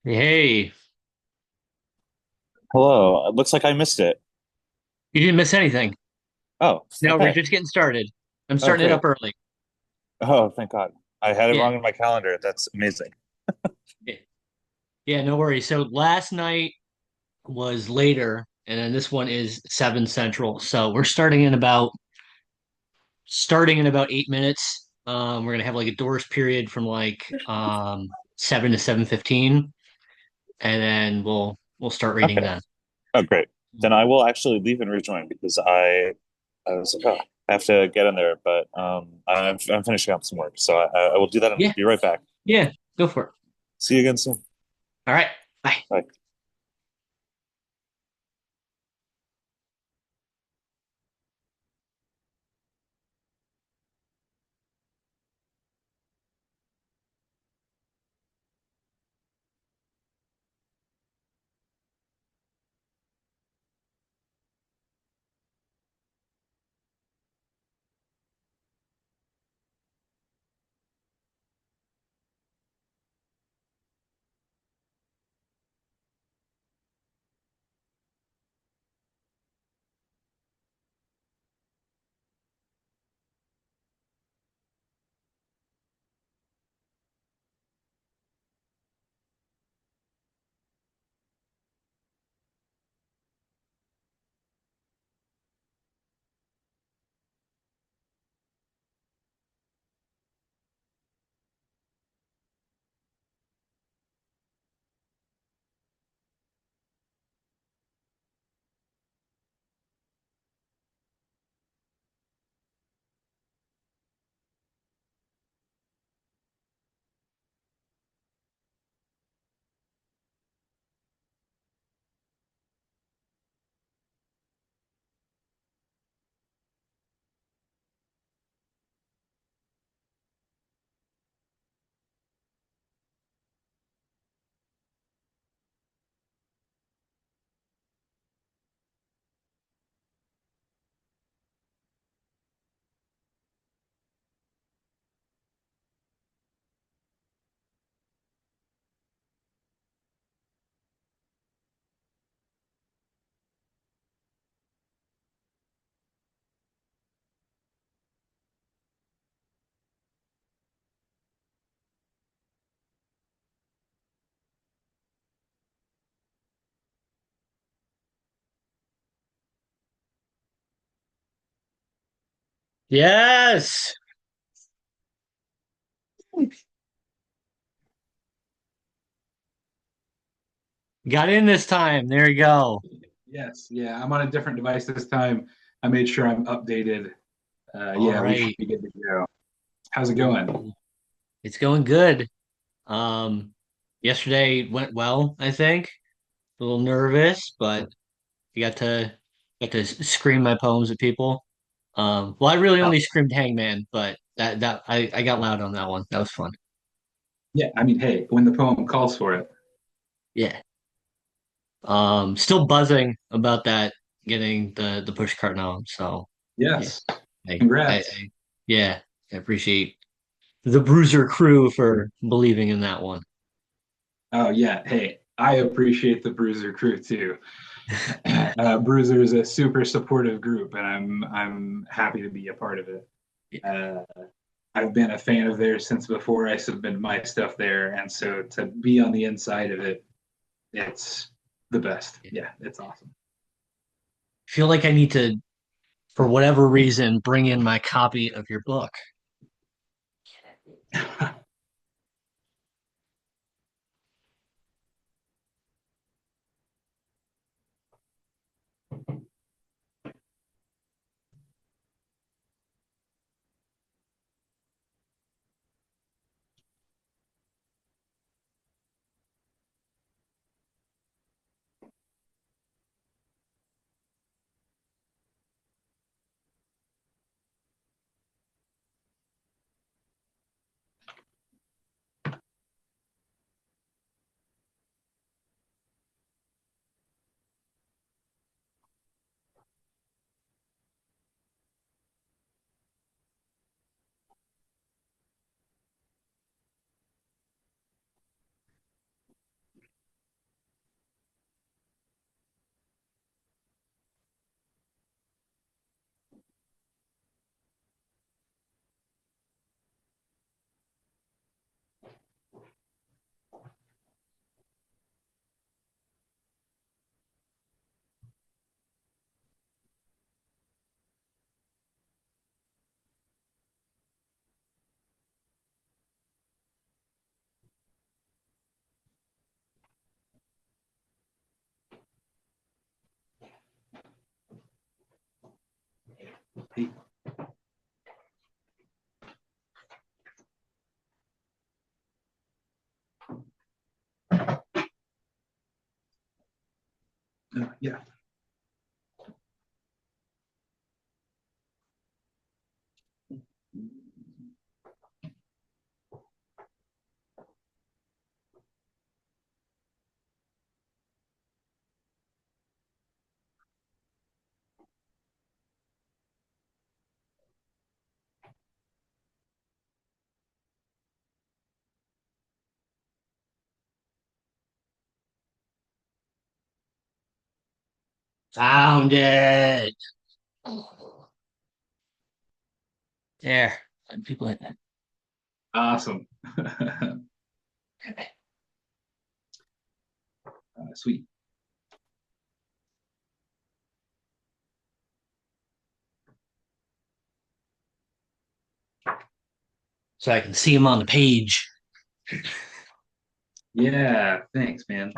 Hey, Hello. It looks like I missed it. you didn't miss anything. Oh, No, we're okay. just getting started. I'm Oh, starting it up great. early. Oh, thank God. I had it Yeah. wrong in my calendar. That's amazing. Yeah, yeah, no worries. So last night was later, and then this one is 7 Central. So we're starting in about 8 minutes. We're gonna have like a doors period from like 7 to 7:15, and then we'll start reading Okay. then. Oh, great. Then I will actually leave and rejoin because I was like, oh, I have to get in there, but I'm finishing up some work, so I will do that and Yeah, be right back. yeah, go for it. See you again soon. All right. Bye. Bye. Yes. Got in this time. There you go. Yes, yeah, I'm on a different device this time. I made sure I'm updated. All Yeah, we should right. be good to go. How's it going? It's going good. Um, Yesterday went well, I think. A little nervous, but I got to scream my poems at people. Well, I really Oh, only screamed Hangman, but I got loud on that one. That was fun. yeah, I mean, hey, when the poem calls for it. Yeah. Still buzzing about that getting the push cart on. So yeah, Yes, I congrats. yeah, I appreciate the Bruiser crew for believing in that one. Oh yeah, hey, I appreciate the Bruiser crew too. Bruiser is a super supportive group, and I'm happy to be a part of it. Yeah, Uh, I've been a fan of theirs since before I submitted my stuff there, and so to be on the inside of it, it's the best. yeah. Yeah, it's awesome. Feel like I need to, for whatever reason, bring in my copy of your book. Yeah. Found it. There. People in that. Awesome. Okay. Sweet. So I can see them on the page. Yeah, thanks, man.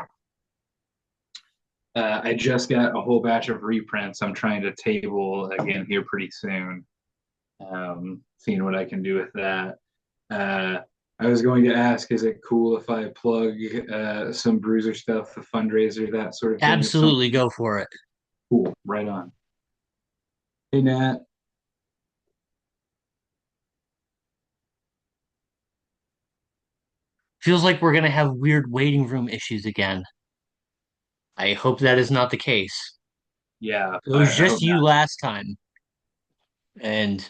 I just got a whole batch of reprints. I'm trying to table again here pretty soon. Seeing what I can do with that. Uh, I was going to ask, is it cool if I plug some Bruiser stuff, the fundraiser, that sort of thing? If some Absolutely go for it. cool, right on. Hey, Nat. Feels like we're gonna have weird waiting room issues again. I hope that is not the case. Yeah, It was I hope just you not. last time, and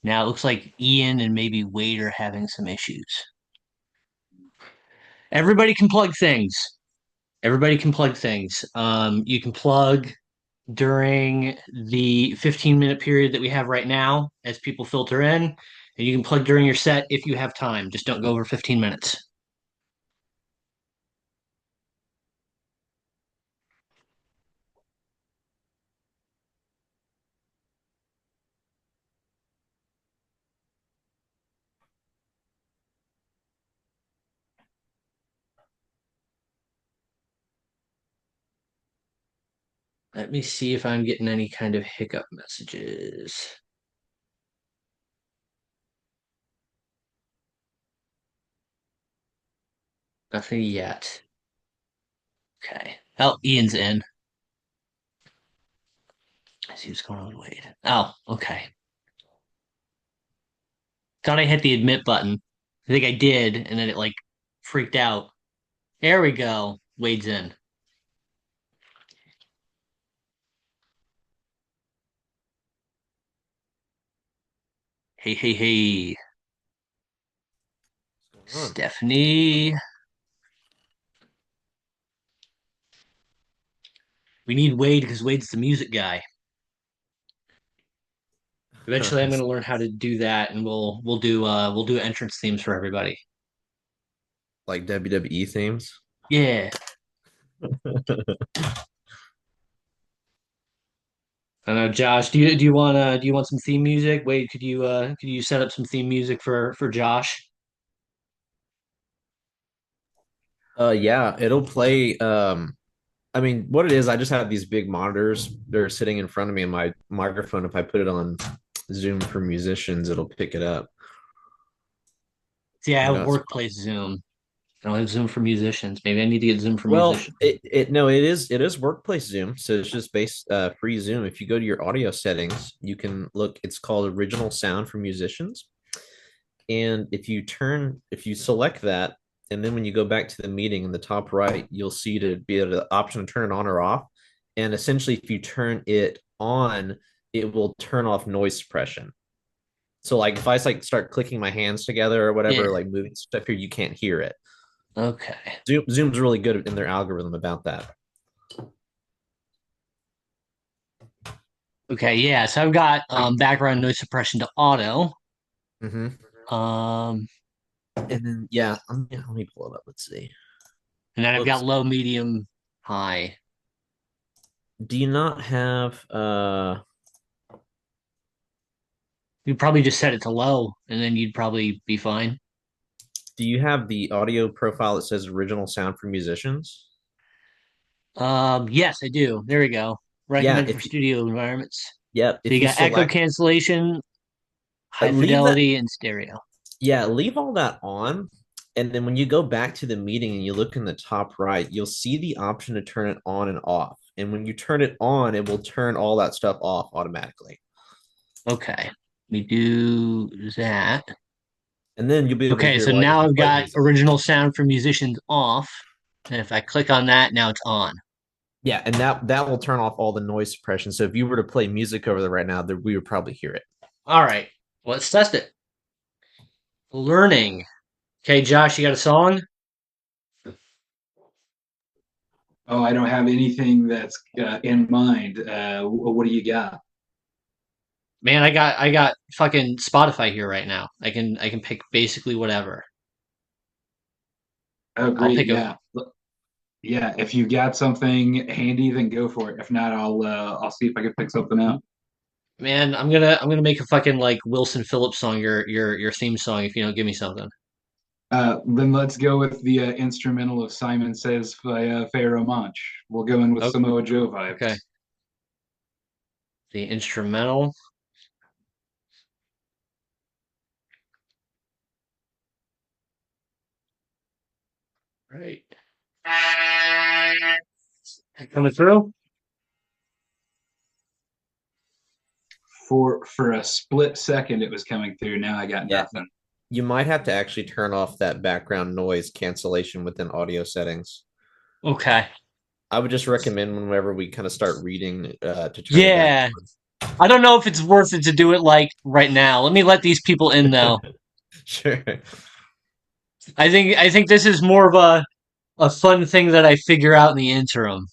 now it looks like Ian and maybe Wade are having some issues. Everybody can plug things. Everybody can plug things. You can plug during the 15-minute period that we have right now as people filter in, and you can plug during your set if you have time. Just don't go over 15 minutes. Let me see if I'm getting any kind of hiccup messages. Nothing yet. Okay. Oh, Ian's in. I see what's going on with Wade. Oh, okay. Thought I hit the admit button. I think I did, and then it like freaked out. There we go. Wade's in. Hey, hey, hey. Huh. Stephanie. We need Wade because Wade's the music guy. Eventually I'm gonna learn how to do that and we'll do entrance themes for everybody. Like WWE themes. Yeah. I know, Josh, do you want some theme music? Wade, could you set up some theme music for Josh? Yeah, it'll play. I mean, what it is, I just have these big monitors. They're sitting in front of me, and my microphone, if I put it on Zoom for musicians, it'll pick it up. See, I You have know, it's workplace Zoom. I don't have Zoom for musicians. Maybe I need to get Zoom for well, musicians. it no, it is workplace Zoom, so it's just based free Zoom. If you go to your audio settings, you can look. It's called Original Sound for Musicians, and if you select that, and then when you go back to the meeting in the top right, you'll see to be able to option to turn it on or off. And essentially, if you turn it on, it will turn off noise suppression. So like if I like start clicking my hands together or Yeah. whatever, like moving stuff here, you can't hear it. Okay. Zoom's really good in their algorithm about that. Okay, yeah. So I've got background noise suppression to auto. Mm-hmm. Um, And then yeah, let me pull it up. Let's see. and then I've got Looks. low, medium, high. Do you not have You'd probably just set it to low, and then you'd probably be fine. do you have the audio profile that says original sound for musicians? Yes, I do. There we go. Yeah, Recommended for studio environments. So if you you got echo select cancellation, high leave that fidelity, and stereo. yeah, leave all that on. And then when you go back to the meeting and you look in the top right, you'll see the option to turn it on and off. And when you turn it on, it will turn all that stuff off automatically. Okay. We do that. And then you'll be able to Okay, hear so like if now you I've play got music. original sound for musicians off. And if I click on that, now it's on. Yeah, and that will turn off all the noise suppression. So if you were to play music over there right now, we would probably hear it. All right. Let's test it. Learning. Okay, Josh, you got a song? Oh, I don't have anything that's in mind. What do you got? Man, I got fucking Spotify here right now. I can pick basically whatever. Oh, I'll great. pick a Yeah. Yeah. If you got something handy, then go for it. If not, I'll see if I can pick something out. man, I'm gonna make a fucking like Wilson Phillips song, your theme song if you don't give me something. Then let's go with the instrumental of Simon Says by Pharaoh Monch. We'll go in with Oh, Samoa Joe okay. vibes. The instrumental. Right. Coming through? For a split second, it was coming through. Now I got Yeah, nothing. you might have to actually turn off that background noise cancellation within audio settings. Okay. I would just recommend whenever we kind of start reading to turn it back Yeah. I don't know if it's worth it to do it like right now. Let me let these people in though. on. Sure. I think this is more of a fun thing that I figure out in the interim.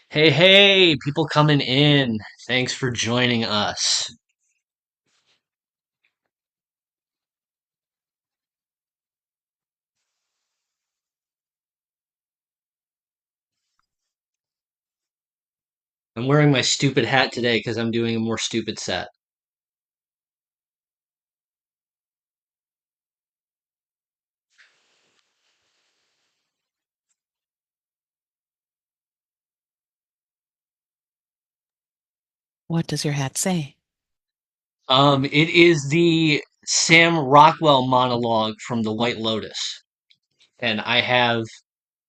Hey, hey, people coming in. Thanks for joining us. I'm wearing my stupid hat today because I'm doing a more stupid set. What does your hat say? It is the Sam Rockwell monologue from The White Lotus. And I have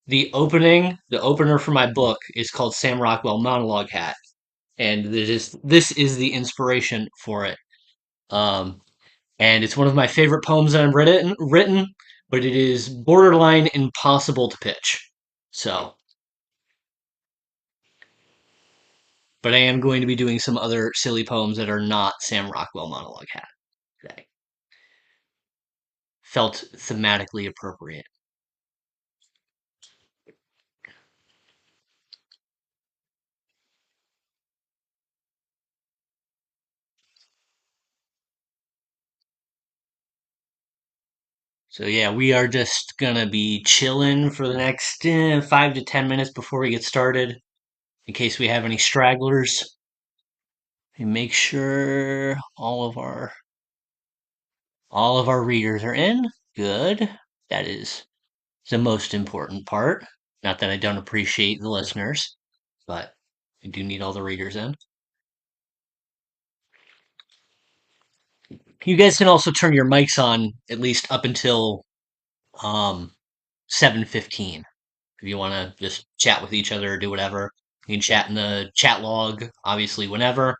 the opener for my book is called Sam Rockwell Monologue Hat. And this is the inspiration for it. Um, and it's one of my favorite poems that I've written, but it is borderline impossible to pitch. So, but I am going to be doing some other silly poems that are not Sam Rockwell monologue hat today. Felt thematically appropriate. So yeah, we are just gonna be chilling for the next 5 to 10 minutes before we get started, in case we have any stragglers. And make sure all of our readers are in. Good. That is the most important part. Not that I don't appreciate the listeners, but I do need all the readers in. You guys can also turn your mics on at least up until um 7:15 if you want to just chat with each other or do whatever. You can chat in the chat log, obviously, whenever.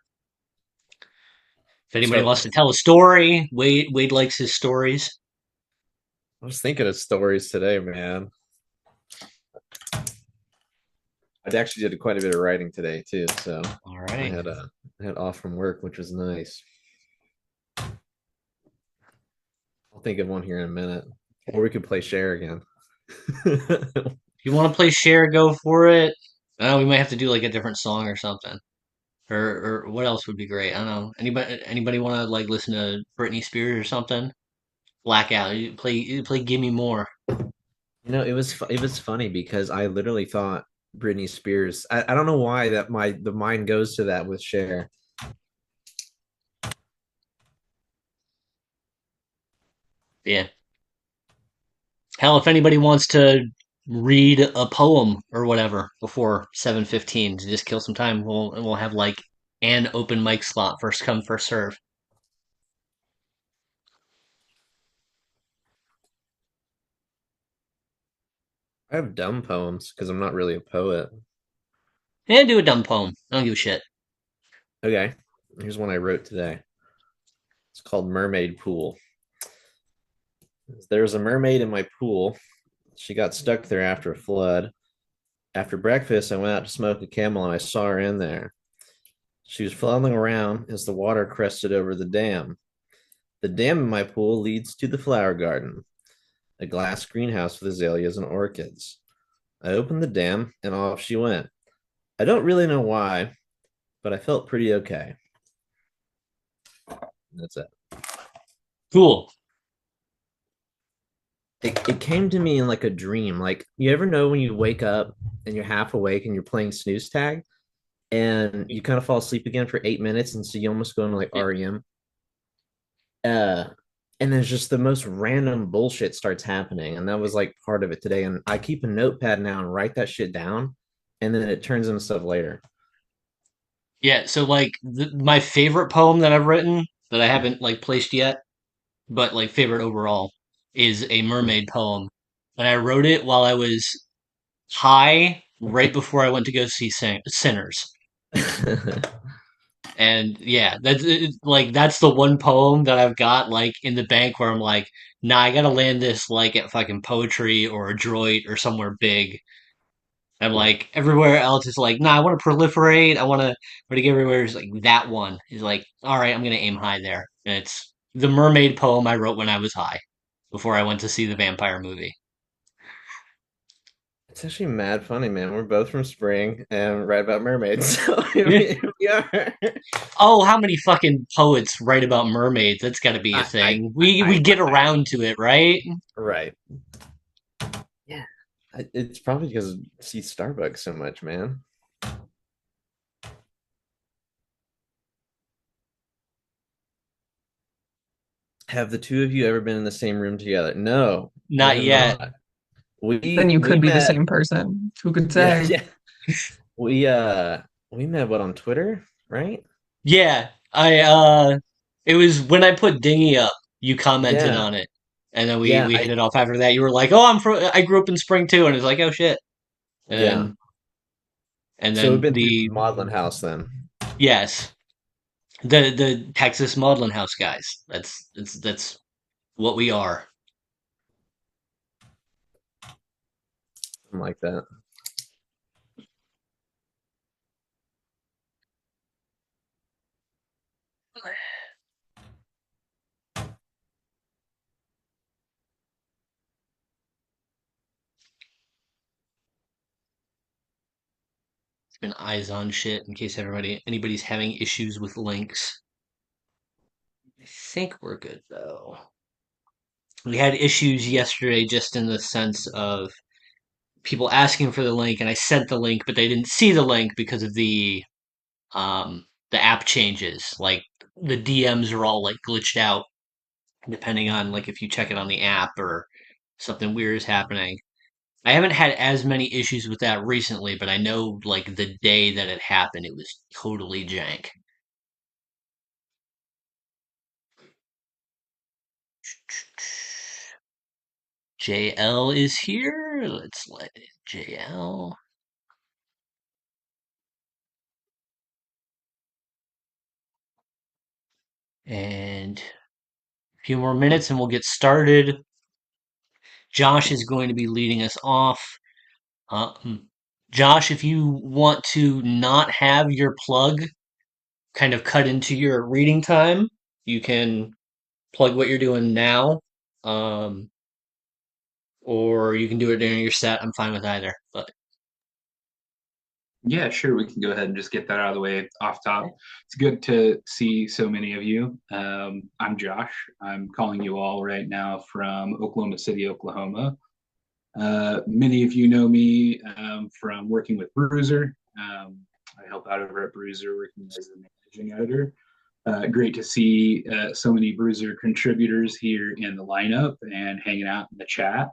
If anybody So wants to tell a story, Wade likes his stories. I was thinking of stories today, man. I actually did quite a bit of writing today too, so All I right. had off from work, which was nice. I'll think of one here in a minute, or we could play share again. If you want to play share, go for it. We might have to do like a different song or something. Or what else would be great? I don't know. Anybody want to like listen to Britney Spears or something? Blackout. You play Give Me More. It was funny because I literally thought Britney Spears. I don't know why that the mind goes to that with Cher. Yeah. Hell, if anybody wants to read a poem or whatever before 7:15 to just kill some time. We'll have like an open mic slot, first come, first serve. I have dumb poems because I'm not really a poet. And do a dumb poem. I don't give a shit. Okay, here's one I wrote today. It's called Mermaid Pool. There was a mermaid in my pool. She got stuck there after a flood. After breakfast, I went out to smoke a camel and I saw her in there. She was floating around as the water crested over the dam. The dam in my pool leads to the flower garden, a glass greenhouse with azaleas and orchids. I opened the dam and off she went. I don't really know why, but I felt pretty okay. That's it. Cool. It came to me in like a dream. Like, you ever know when you wake up and you're half awake and you're playing snooze tag and you kind of fall asleep again for 8 minutes, and so you almost go into like REM. Uh, and then just the most random bullshit starts happening, and that was like part of it today. And I keep a notepad now and write that shit down, and then it turns into stuff later. Yeah, so like my favorite poem that I've written that I haven't like placed yet, but like favorite overall is a mermaid poem. And I wrote it while I was high right before I went to go see Sinners. And yeah, like that's the one poem that I've got like in the bank where I'm like, nah, I gotta land this like at fucking poetry or a droid or somewhere big. I'm like everywhere else is like, nah, I want to proliferate. I want to get everywhere. Is like that one is like, all right, I'm gonna aim high there. And it's the mermaid poem I wrote when I was high, before I went to see the vampire movie. It's actually mad funny, man. We're both from Spring and write about mermaids. So here we are. Oh, how many fucking poets write about mermaids? That's got to be a thing. We get I around to it, right? right. Yeah. It's probably because I see Starbucks so much, man. Have the two of you ever been in the same room together? No, we Not have yet. not. Then you We could be the met. same person. Who could Yeah, say? yeah. We uh we met what on Twitter, right? Yeah, it was when I put Dingy up, you commented Yeah. on it, and then we Yeah, we hit I it off after that. You were like, "Oh, I grew up in Spring too," and it's like, "Oh shit," and yeah. So we've then been through the Maudlin House then. yes, the Texas Maudlin House guys. That's what we are. Something like that. It's been eyes on shit in case anybody's having issues with links. I think we're good though. We had issues yesterday just in the sense of people asking for the link, and I sent the link, but they didn't see the link because of the app changes. Like the DMs are all like glitched out depending on like if you check it on the app or something weird is happening. I haven't had as many issues with that recently, but I know like the day that it happened, it was totally jank. JL is here. Let's let JL. And a few more minutes and we'll get started. Josh is going to be leading us off. Josh, if you want to not have your plug kind of cut into your reading time, you can plug what you're doing now, um, or you can do it during your set. I'm fine with either. But Yeah, sure. We can go ahead and just get that out of the way off top. It's good to see so many of you. I'm Josh. I'm calling you all right now from Oklahoma City, Oklahoma. Many of you know me from working with Bruiser. I help out over at Bruiser, working as the managing editor. Great to see so many Bruiser contributors here in the lineup and hanging out in the chat.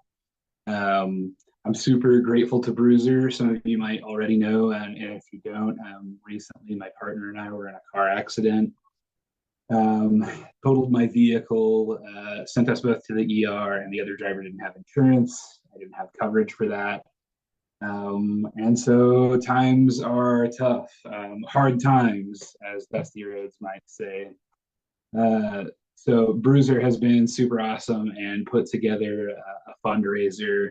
Um, I'm super grateful to Bruiser. Some of you might already know, and if you don't, recently my partner and I were in a car accident. Um, Totaled my vehicle, sent us both to the ER, and the other driver didn't have insurance. I didn't have coverage for that. And so times are tough, hard times, as Dusty Rhodes might say. So Bruiser has been super awesome and put together a fundraiser.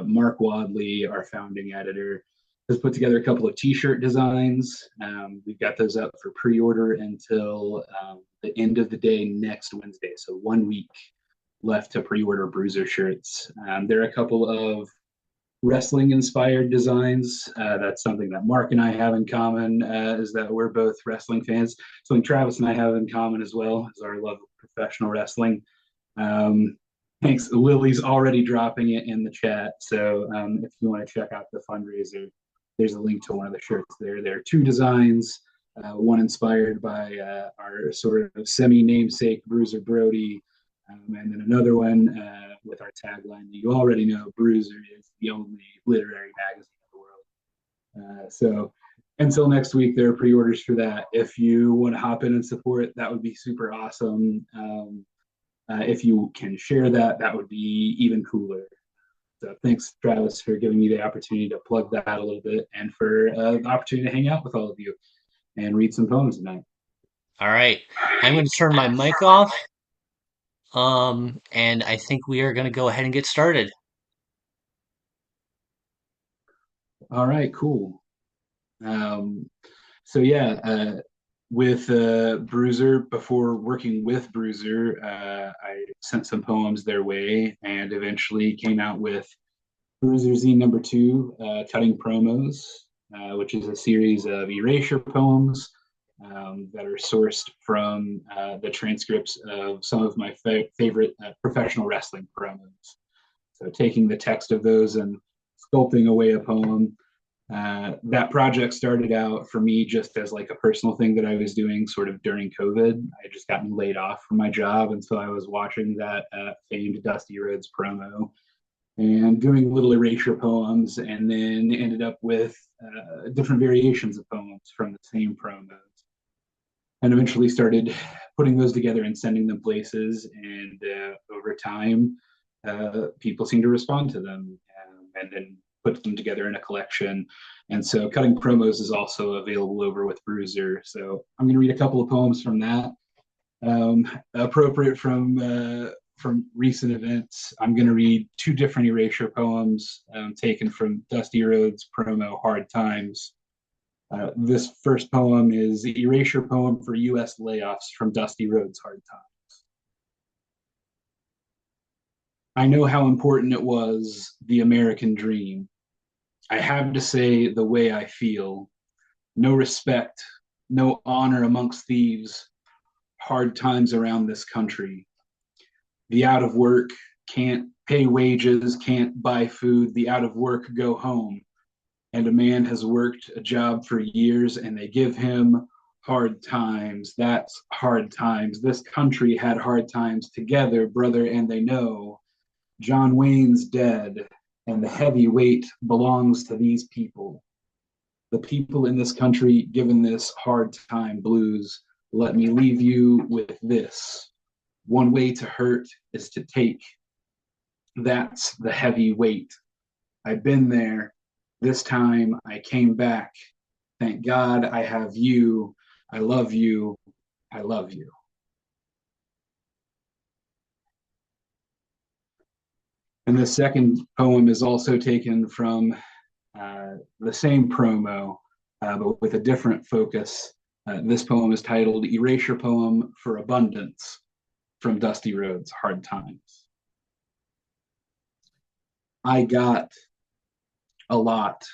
Mark Wadley, our founding editor, has put together a couple of T-shirt designs. We've got those up for pre-order until the end of the day next Wednesday. So 1 week left to pre-order Bruiser shirts. There are a couple of wrestling inspired designs. That's something that Mark and I have in common, is that we're both wrestling fans. Something Travis and I have in common as well is our love of professional wrestling. Um, Thanks. Lily's already dropping it in the chat. So if you want to check out the fundraiser, there's a link to one of the shirts there. There are two designs, one inspired by our sort of semi namesake Bruiser Brody, and then another one with our tagline that you already know, Bruiser is the only literary magazine in the world. So until next week, there are pre-orders for that. If you want to hop in and support, that would be super awesome. If you can share that, that would be even cooler. So thanks, Travis, for giving me the opportunity to plug that a little bit and for the opportunity to hang out with all of you and read some poems tonight. All right. I'm going to turn my mic off. And I think we are going to go ahead and get started. All right, cool. So yeah, with Bruiser, before working with Bruiser, I sent some poems their way and eventually came out with Bruiser Zine number 2, Cutting Promos, which is a series of erasure poems that are sourced from the transcripts of some of my favorite professional wrestling promos. So taking the text of those and sculpting away a poem. That project started out for me just as like a personal thing that I was doing sort of during COVID. I had just gotten laid off from my job, and so I was watching that famed Dusty Rhodes promo and doing little erasure poems, and then ended up with different variations of poems from the same promos, and eventually started putting those together and sending them places. And over time, people seem to respond to them, and then put them together in a collection. And so Cutting Promos is also available over with Bruiser. So I'm going to read a couple of poems from that, appropriate from recent events. I'm going to read 2 different erasure poems taken from Dusty Rhodes' promo Hard Times. This first poem is the erasure poem for U.S. layoffs from Dusty Rhodes' Hard Times. I know how important it was, the American dream. I have to say the way I feel. No respect, no honor amongst thieves. Hard times around this country. The out of work can't pay wages, can't buy food. The out of work go home. And a man has worked a job for years and they give him hard times. That's hard times. This country had hard times together, brother, and they know. John Wayne's dead, and the heavy weight belongs to these people. The people in this country given this hard time blues. Let me leave you with this. One way to hurt is to take. That's the heavy weight. I've been there. This time I came back. Thank God I have you. I love you. I love you. And the second poem is also taken from the same promo, but with a different focus. This poem is titled Erasure Poem for Abundance from Dusty Rhodes' Hard Times. I got a lot.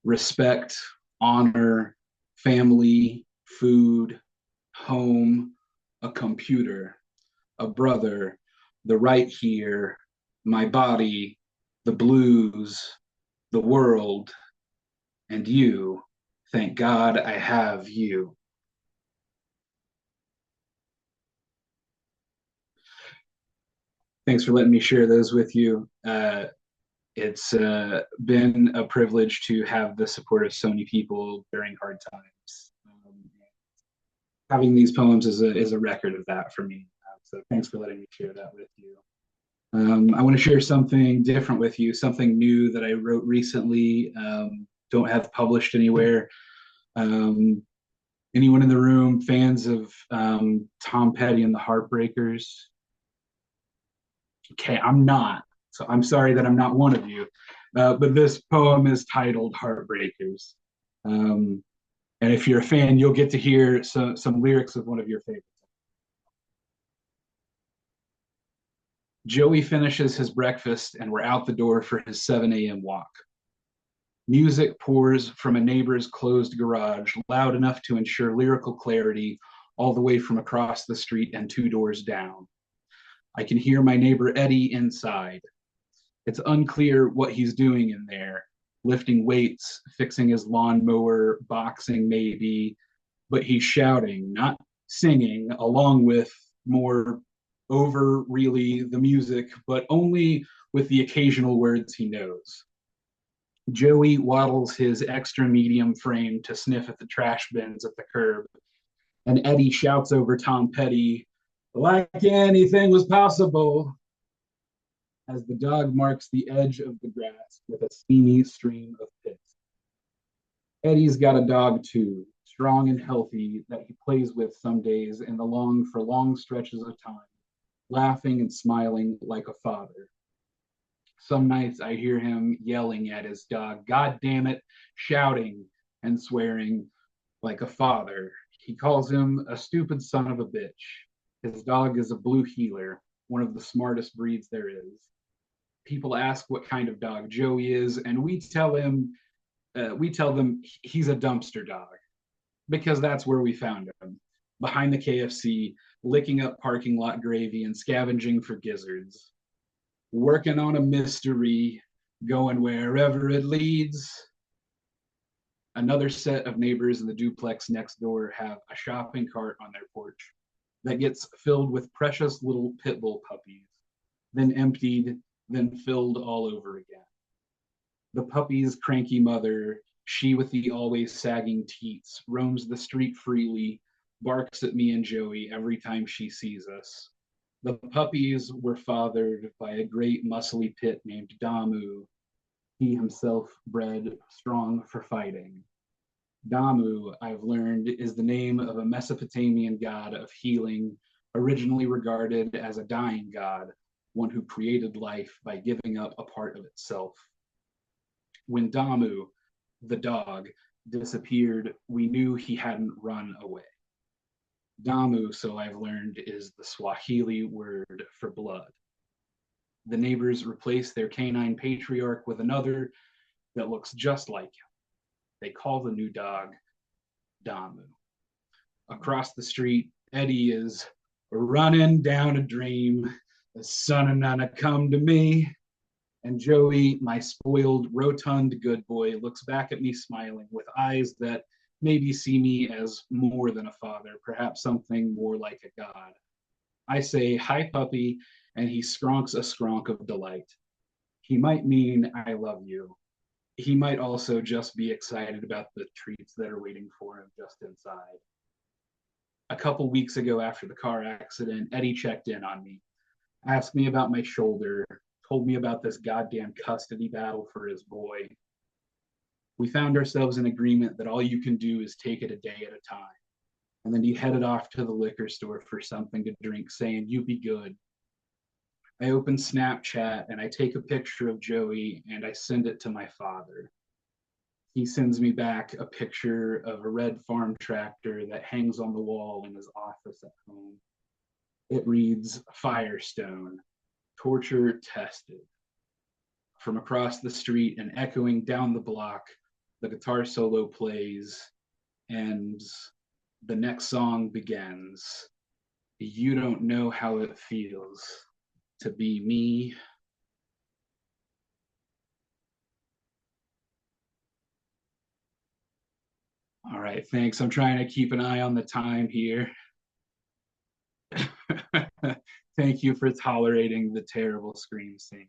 Respect, honor, family, food, home, a computer, a brother, the right here, my body, the blues, the world, and you. Thank God I have you. Thanks for letting me share those with you. It's been a privilege to have the support of so many people during hard times. Having these poems is a record of that for me. So thanks for letting me share that with you. I want to share something different with you, something new that I wrote recently, don't have published anywhere. Anyone in the room fans of Tom Petty and the Heartbreakers? Okay, I'm not. So I'm sorry that I'm not one of you. But this poem is titled Heartbreakers. And if you're a fan, you'll get to hear some lyrics of one of your favorites. Joey finishes his breakfast and we're out the door for his 7 a.m. walk. Music pours from a neighbor's closed garage, loud enough to ensure lyrical clarity all the way from across the street and 2 doors down. I can hear my neighbor Eddie inside. It's unclear what he's doing in there, lifting weights, fixing his lawnmower, boxing maybe, but he's shouting, not singing, along with more over really the music, but only with the occasional words he knows. Joey waddles his extra medium frame to sniff at the trash bins at the curb, and Eddie shouts over Tom Petty, like anything was possible, as the dog marks the edge of the grass with a steamy stream of piss. Eddie's got a dog too, strong and healthy, that he plays with some days in the long for long stretches of time, laughing and smiling like a father. Some nights I hear him yelling at his dog, God damn it, shouting and swearing like a father. He calls him a stupid son of a bitch. His dog is a blue heeler, one of the smartest breeds there is. People ask what kind of dog Joey is, and we tell them he's a dumpster dog, because that's where we found him, behind the KFC, licking up parking lot gravy and scavenging for gizzards, working on a mystery, going wherever it leads. Another set of neighbors in the duplex next door have a shopping cart on their porch that gets filled with precious little pit bull puppies, then emptied, then filled all over again. The puppy's cranky mother, she with the always sagging teats, roams the street freely, barks at me and Joey every time she sees us. The puppies were fathered by a great muscly pit named Damu, he himself bred strong for fighting. Damu, I've learned, is the name of a Mesopotamian god of healing, originally regarded as a dying god, one who created life by giving up a part of itself. When Damu, the dog, disappeared, we knew he hadn't run away. Damu, so I've learned, is the Swahili word for blood. The neighbors replaced their canine patriarch with another that looks just like him. They call the new dog Damu. Across the street, Eddie is running down a dream. The son of Nana come to me. And Joey, my spoiled, rotund good boy, looks back at me smiling with eyes that maybe see me as more than a father, perhaps something more like a god. I say, hi, puppy, and he skronks a skronk of delight. He might mean I love you. He might also just be excited about the treats that are waiting for him just inside. A couple weeks ago after the car accident, Eddie checked in on me, asked me about my shoulder, told me about this goddamn custody battle for his boy. We found ourselves in agreement that all you can do is take it a day at a time. And then he headed off to the liquor store for something to drink, saying, you be good. I open Snapchat and I take a picture of Joey and I send it to my father. He sends me back a picture of a red farm tractor that hangs on the wall in his office at home. It reads, Firestone, torture tested. From across the street and echoing down the block, the guitar solo plays and the next song begins. You don't know how it feels to be me. All right, thanks. I'm trying to keep an eye on the time here. Thank you for tolerating the terrible scream singing.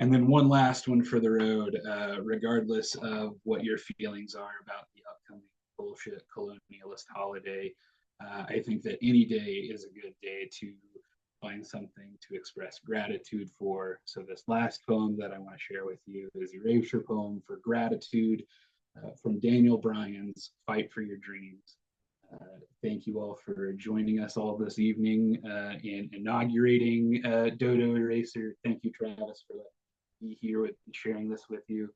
And then one last one for the road, regardless of what your feelings are about the upcoming bullshit colonialist holiday. I think that any day is a good day to find something to express gratitude for. So this last poem that I want to share with you is Erasure poem for gratitude from Daniel Bryan's Fight for Your Dreams. Thank you all for joining us all this evening in inaugurating Dodo Eraser. Thank you, Travis, for be here with sharing this with you.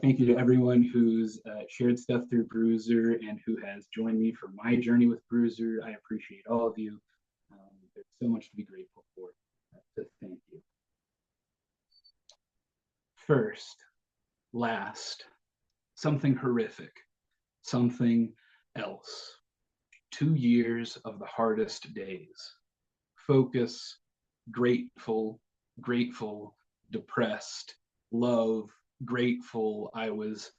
Thank you to everyone who's shared stuff through Bruiser and who has joined me for my journey with Bruiser. I appreciate all of you. There's so much to be grateful for. So thank you. First, last, something horrific, something else. 2 years of the hardest days. Focus, grateful, grateful, depressed, love, grateful. I was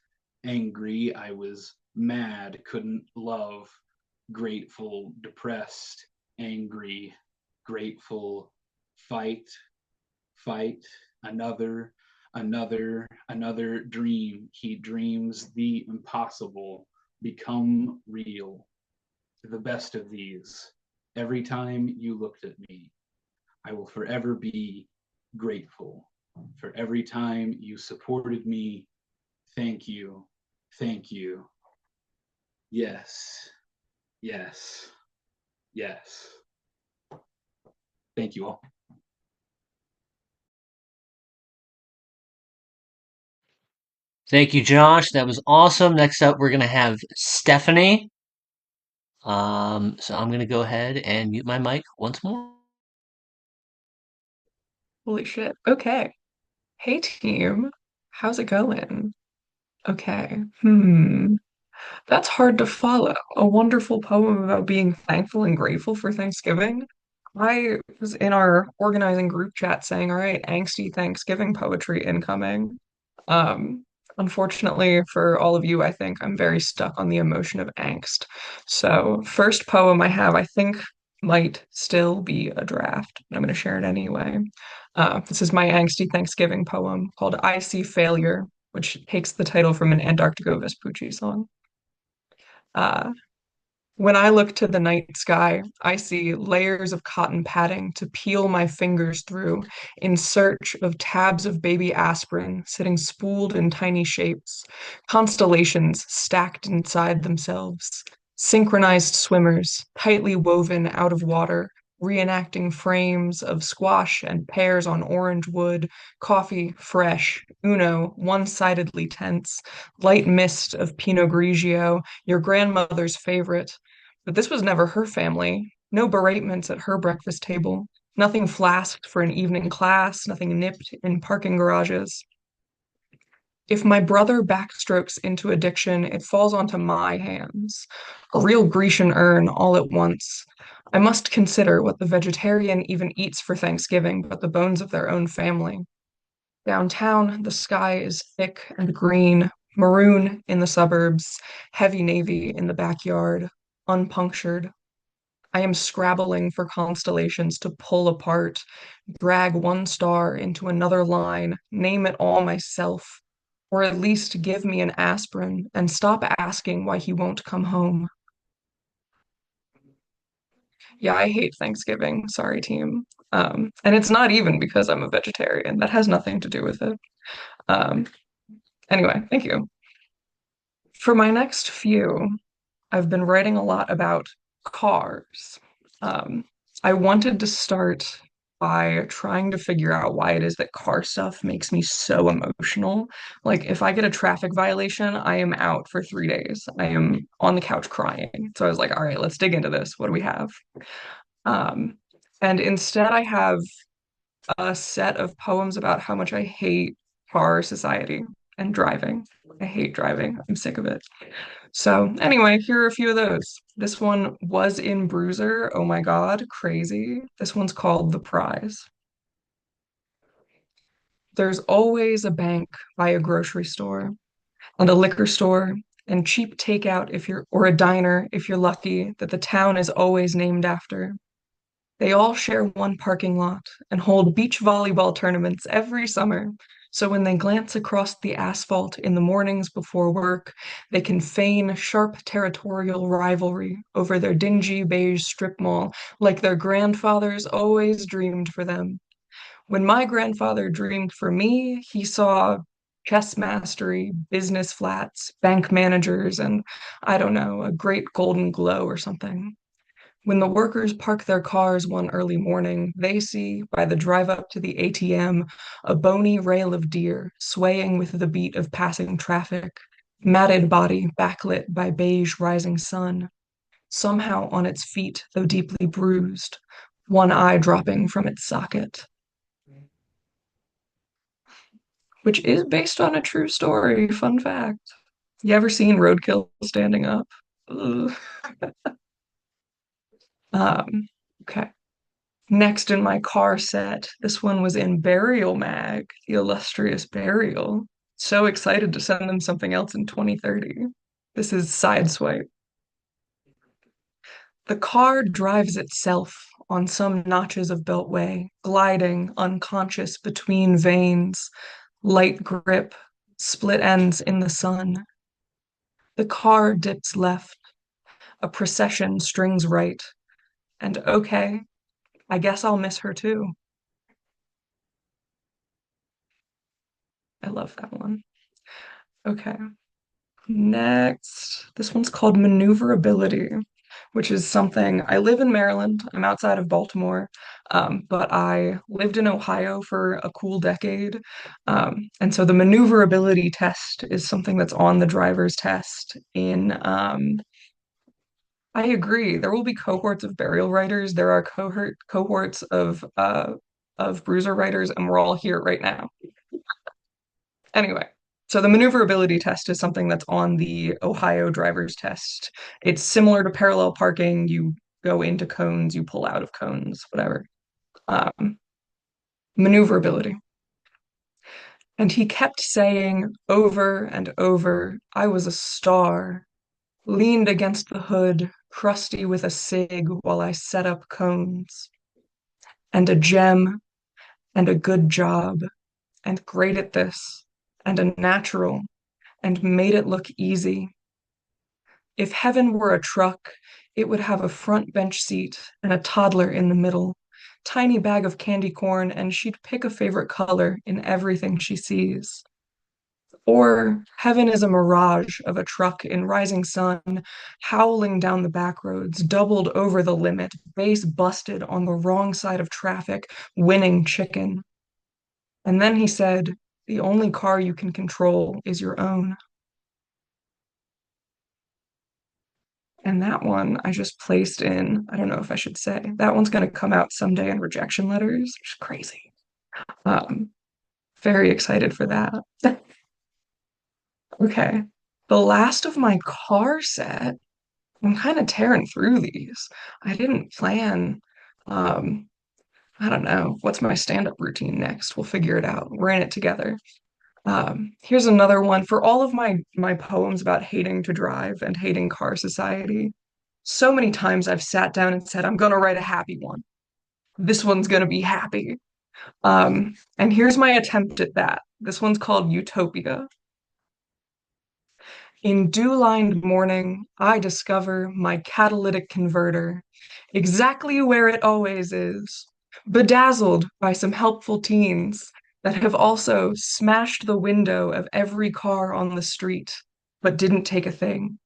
angry, I was mad, couldn't love, grateful, depressed, angry, grateful, fight, fight, another dream. He dreams the impossible become real. The best of these. Every time you looked at me, I will forever be grateful. For every time you supported me, thank you, thank you. Yes, yes, yes. Thank you all. Thank you, Josh. That was awesome. Next up, we're gonna have Stephanie. So I'm gonna go ahead and mute my mic once more. Holy shit. Okay. Hey team. How's it going? Okay. That's hard to follow. A wonderful poem about being thankful and grateful for Thanksgiving. I was in our organizing group chat saying, all right, angsty Thanksgiving poetry incoming. Um, Unfortunately for all of you, I think I'm very stuck on the emotion of angst. So, first poem I have, I think might still be a draft, but I'm going to share it anyway. This is my angsty Thanksgiving poem called I See Failure, which takes the title from an Antarctigo Vespucci song. Uh, when I look to the night sky, I see layers of cotton padding to peel my fingers through in search of tabs of baby aspirin sitting spooled in tiny shapes, constellations stacked inside themselves, synchronized swimmers tightly woven out of water, reenacting frames of squash and pears on orange wood, coffee fresh, Uno one-sidedly tense, light mist of Pinot Grigio, your grandmother's favorite. But this was never her family. No beratements at her breakfast table. Nothing flasked for an evening class. Nothing nipped in parking garages. If my brother backstrokes into addiction, it falls onto my hands. A real Grecian urn all at once. I must consider what the vegetarian even eats for Thanksgiving but the bones of their own family. Downtown, the sky is thick and green, maroon in the suburbs, heavy navy in the backyard, unpunctured. I am scrabbling for constellations to pull apart, drag one star into another line, name it all myself, or at least give me an aspirin and stop asking why he won't come home. Yeah, I hate Thanksgiving. Sorry, team. And it's not even because I'm a vegetarian. That has nothing to do with it. Um, anyway, thank you. For my next few, I've been writing a lot about cars. Um, I wanted to start by trying to figure out why it is that car stuff makes me so emotional. Like, if I get a traffic violation, I am out for 3 days. I am on the couch crying. So I was like, all right, let's dig into this. What do we have? Um, and instead, I have a set of poems about how much I hate car society and driving. I hate driving. I'm sick of it. So, anyway, here are a few of those. This one was in Bruiser. Oh my God, crazy. This one's called The Prize. There's always a bank by a grocery store and a liquor store and cheap takeout if you're, or a diner if you're lucky, that the town is always named after. They all share one parking lot and hold beach volleyball tournaments every summer. So when they glance across the asphalt in the mornings before work, they can feign sharp territorial rivalry over their dingy beige strip mall like their grandfathers always dreamed for them. When my grandfather dreamed for me, he saw chess mastery, business flats, bank managers, and I don't know, a great golden glow or something. When the workers park their cars one early morning, they see, by the drive up to the ATM, a bony rail of deer swaying with the beat of passing traffic, matted body backlit by beige rising sun, somehow on its feet, though deeply bruised, one eye dropping from its socket, which is based on a true story. Fun fact. You ever seen roadkill standing up? Ugh. Um, okay. Next in my car set, this one was in Burial Mag, the illustrious Burial. So excited to send them something else in 2030. This is Sideswipe. The car drives itself on some notches of Beltway, gliding unconscious between veins, light grip, split ends in the sun. The car dips left, a procession strings right, and okay, I guess I'll miss her too. I love that one. Okay. Next, this one's called maneuverability, which is something I live in Maryland. I'm outside of Baltimore, but I lived in Ohio for a cool decade. And so the maneuverability test is something that's on the driver's test in I agree. There will be cohorts of burial writers. There are cohorts of bruiser writers, and we're all here right now. Anyway, so the maneuverability test is something that's on the Ohio driver's test. It's similar to parallel parking. You go into cones, you pull out of cones, whatever. Um, Maneuverability. And he kept saying over and over, I was a star, leaned against the hood, crusty with a cig while I set up cones, and a gem, and a good job, and great at this, and a natural, and made it look easy. If heaven were a truck, it would have a front bench seat and a toddler in the middle, tiny bag of candy corn, and she'd pick a favorite color in everything she sees. Or heaven is a mirage of a truck in rising sun, howling down the back roads, doubled over the limit, base busted on the wrong side of traffic, winning chicken. And then he said, the only car you can control is your own. And that one I just placed in, I don't know if I should say, that one's going to come out someday in rejection letters, which is crazy. Um, Very excited for that. Okay. The last of my car set, I'm kind of tearing through these. I didn't plan, um, I don't know, what's my stand-up routine next? We'll figure it out. We're in it together. Here's another one for all of my poems about hating to drive and hating car society. So many times I've sat down and said, I'm gonna write a happy one. This one's gonna be happy. And here's my attempt at that. This one's called Utopia. In dew-lined morning, I discover my catalytic converter, exactly where it always is, bedazzled by some helpful teens that have also smashed the window of every car on the street, but didn't take a thing.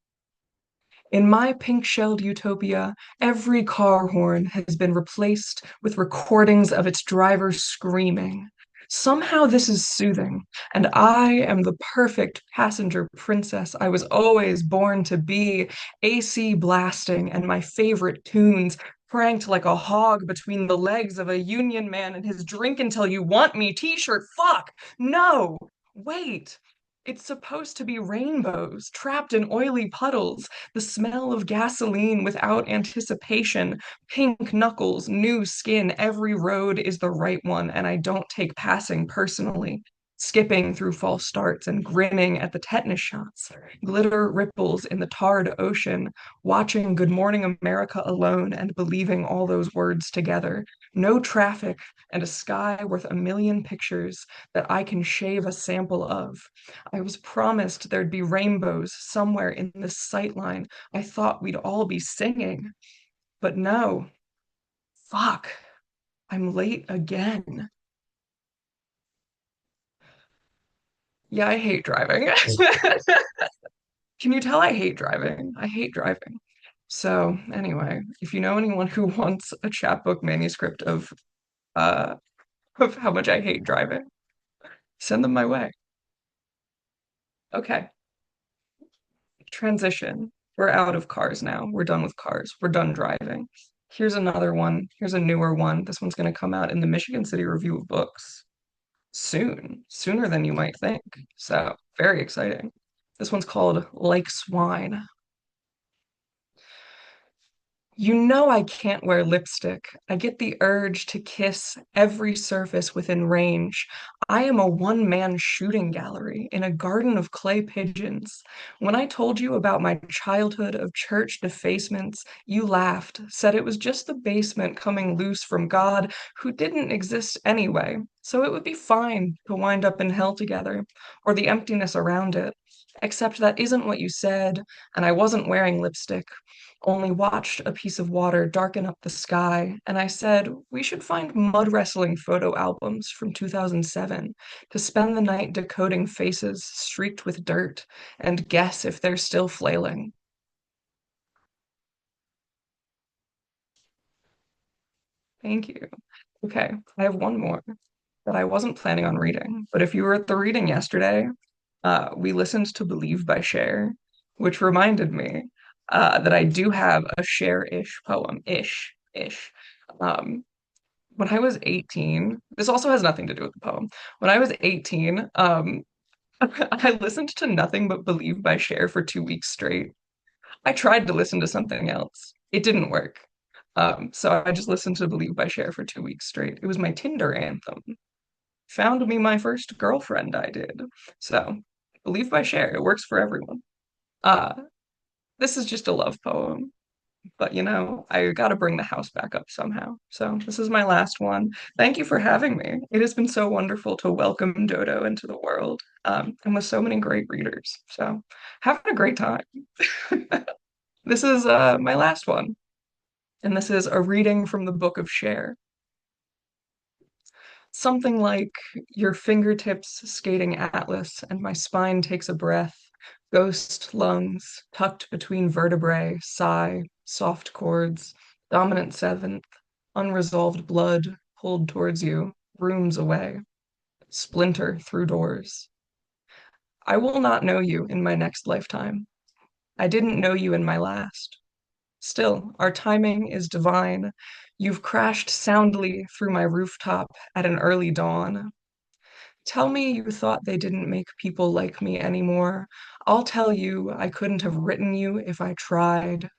In my pink-shelled utopia, every car horn has been replaced with recordings of its driver screaming. Somehow this is soothing, and I am the perfect passenger princess I was always born to be, AC blasting and my favorite tunes pranked like a hog between the legs of a union man and his drink until you want me t-shirt. Fuck! No! Wait! It's supposed to be rainbows trapped in oily puddles, the smell of gasoline without anticipation, pink knuckles, new skin. Every road is the right one, and I don't take passing personally. skipping through false starts and grinning at the tetanus shots, glitter ripples in the tarred ocean, watching Good Morning America alone and believing all those words together. No traffic and a sky worth a million pictures that I can shave a sample of. I was promised there'd be rainbows somewhere in this sightline. I thought we'd all be singing. But no. Fuck. I'm late again. Yeah, I hate driving. Can you tell I hate driving? I hate driving. So, anyway, if you know anyone who wants a chapbook manuscript uh of how much I hate driving, send them my way. Okay. Transition. We're out of cars now. We're done with cars. We're done driving. Here's another one. Here's a newer one. This one's going to come out in the Michigan City Review of Books soon, sooner than you might think. So, very exciting. This one's called Like Swine. You know I can't wear lipstick. I get the urge to kiss every surface within range. I am a one-man shooting gallery in a garden of clay pigeons. When I told you about my childhood of church defacements, you laughed, said it was just the basement coming loose from God, who didn't exist anyway, so it would be fine to wind up in hell together, or the emptiness around it. Except that isn't what you said, and I wasn't wearing lipstick, only watched a piece of water darken up the sky, and I said we should find mud wrestling photo albums from 2007 to spend the night decoding faces streaked with dirt and guess if they're still flailing. Thank you. Okay, I have one more that I wasn't planning on reading, but if you were at the reading yesterday, we listened to Believe by Cher, which reminded me that I do have a Cher-ish poem, ish. Um, when I was 18, this also has nothing to do with the poem. When I was 18, I listened to nothing but Believe by Cher for 2 weeks straight. I tried to listen to something else. It didn't work. So I just listened to Believe by Cher for 2 weeks straight. It was my Tinder anthem. Found me my first girlfriend, I did. So, Believe by Cher, it works for everyone. Uh, this is just a love poem, but I gotta bring the house back up somehow. So, this is my last one. Thank you for having me. It has been so wonderful to welcome Dodo into the world, and with so many great readers. So, having a great time. This is my last one, and this is a reading from the Book of Cher. Something like your fingertips skating atlas, and my spine takes a breath. Ghost lungs, tucked between vertebrae, sigh, soft chords, dominant seventh, unresolved blood pulled towards you, rooms away, splinter through doors. I will not know you in my next lifetime. I didn't know you in my last. Still, our timing is divine. You've crashed soundly through my rooftop at an early dawn. Tell me you thought they didn't make people like me anymore. I'll tell you I couldn't have written you if I tried.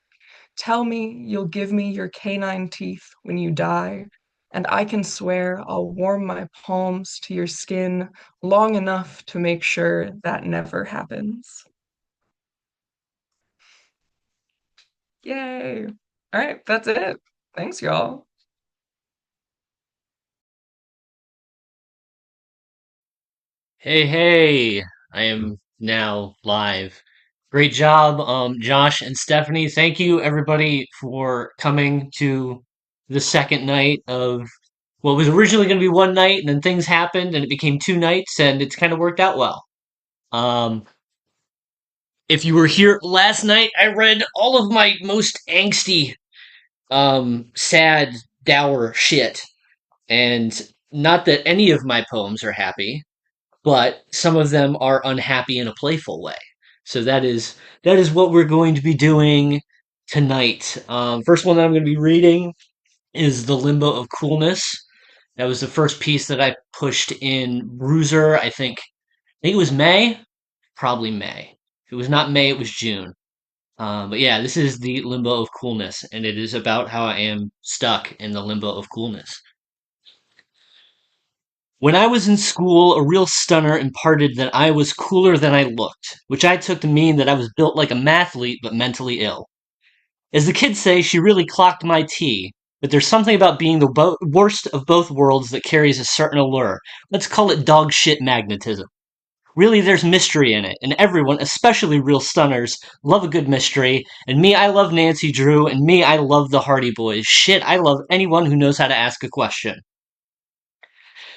Tell me you'll give me your canine teeth when you die, and I can swear I'll warm my palms to your skin long enough to make sure that never happens. Yay. All right, that's it. Thanks, y'all. Hey, hey, I am now live. Great job, Josh and Stephanie. Thank you, everybody, for coming to the second night of what was originally going to be one night, and then things happened, and it became 2 nights, and it's kind of worked out well. Um, if you were here last night, I read all of my most angsty, sad, dour shit, and not that any of my poems are happy, but some of them are unhappy in a playful way. So that is what we're going to be doing tonight. First one that I'm going to be reading is The Limbo of Coolness. That was the first piece that I pushed in Bruiser. I think it was May, probably May. If it was not May, it was June. But yeah, this is the limbo of coolness, and it is about how I am stuck in the limbo of coolness. When I was in school, a real stunner imparted that I was cooler than I looked, which I took to mean that I was built like a mathlete but mentally ill. As the kids say, she really clocked my tea, but there's something about being the worst of both worlds that carries a certain allure. Let's call it dog shit magnetism. Really, there's mystery in it, and everyone, especially real stunners, love a good mystery. And me, I love Nancy Drew, and me, I love the Hardy Boys. Shit, I love anyone who knows how to ask a question.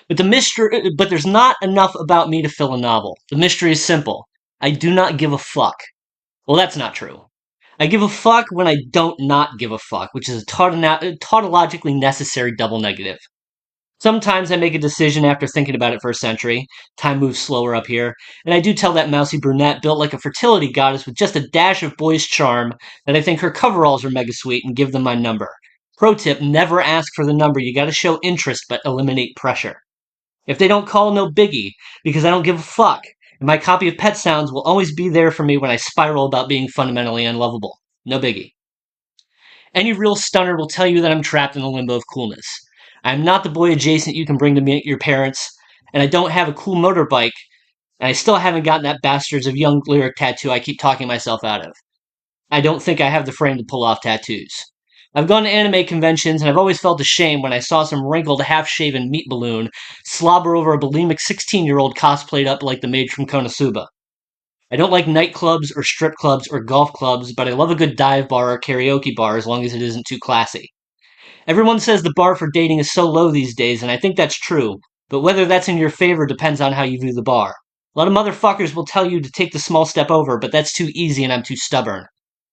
But there's not enough about me to fill a novel. The mystery is simple. I do not give a fuck. Well, that's not true. I give a fuck when I don't not give a fuck, which is a tautologically necessary double negative. Sometimes I make a decision after thinking about it for a century. Time moves slower up here. And I do tell that mousy brunette built like a fertility goddess with just a dash of boyish charm that I think her coveralls are mega sweet and give them my number. Pro tip, never ask for the number. You gotta show interest but eliminate pressure. If they don't call, no biggie, because I don't give a fuck. And my copy of Pet Sounds will always be there for me when I spiral about being fundamentally unlovable. No biggie. Any real stunner will tell you that I'm trapped in the limbo of coolness. I am not the boy adjacent you can bring to meet your parents, and I don't have a cool motorbike, and I still haven't gotten that Bastards of Young lyric tattoo I keep talking myself out of. I don't think I have the frame to pull off tattoos. I've gone to anime conventions, and I've always felt ashamed when I saw some wrinkled, half-shaven meat balloon slobber over a bulimic 16-year-old cosplayed up like the maid from Konosuba. I don't like nightclubs or strip clubs or golf clubs, but I love a good dive bar or karaoke bar as long as it isn't too classy. Everyone says the bar for dating is so low these days, and I think that's true, but whether that's in your favor depends on how you view the bar. A lot of motherfuckers will tell you to take the small step over, but that's too easy and I'm too stubborn.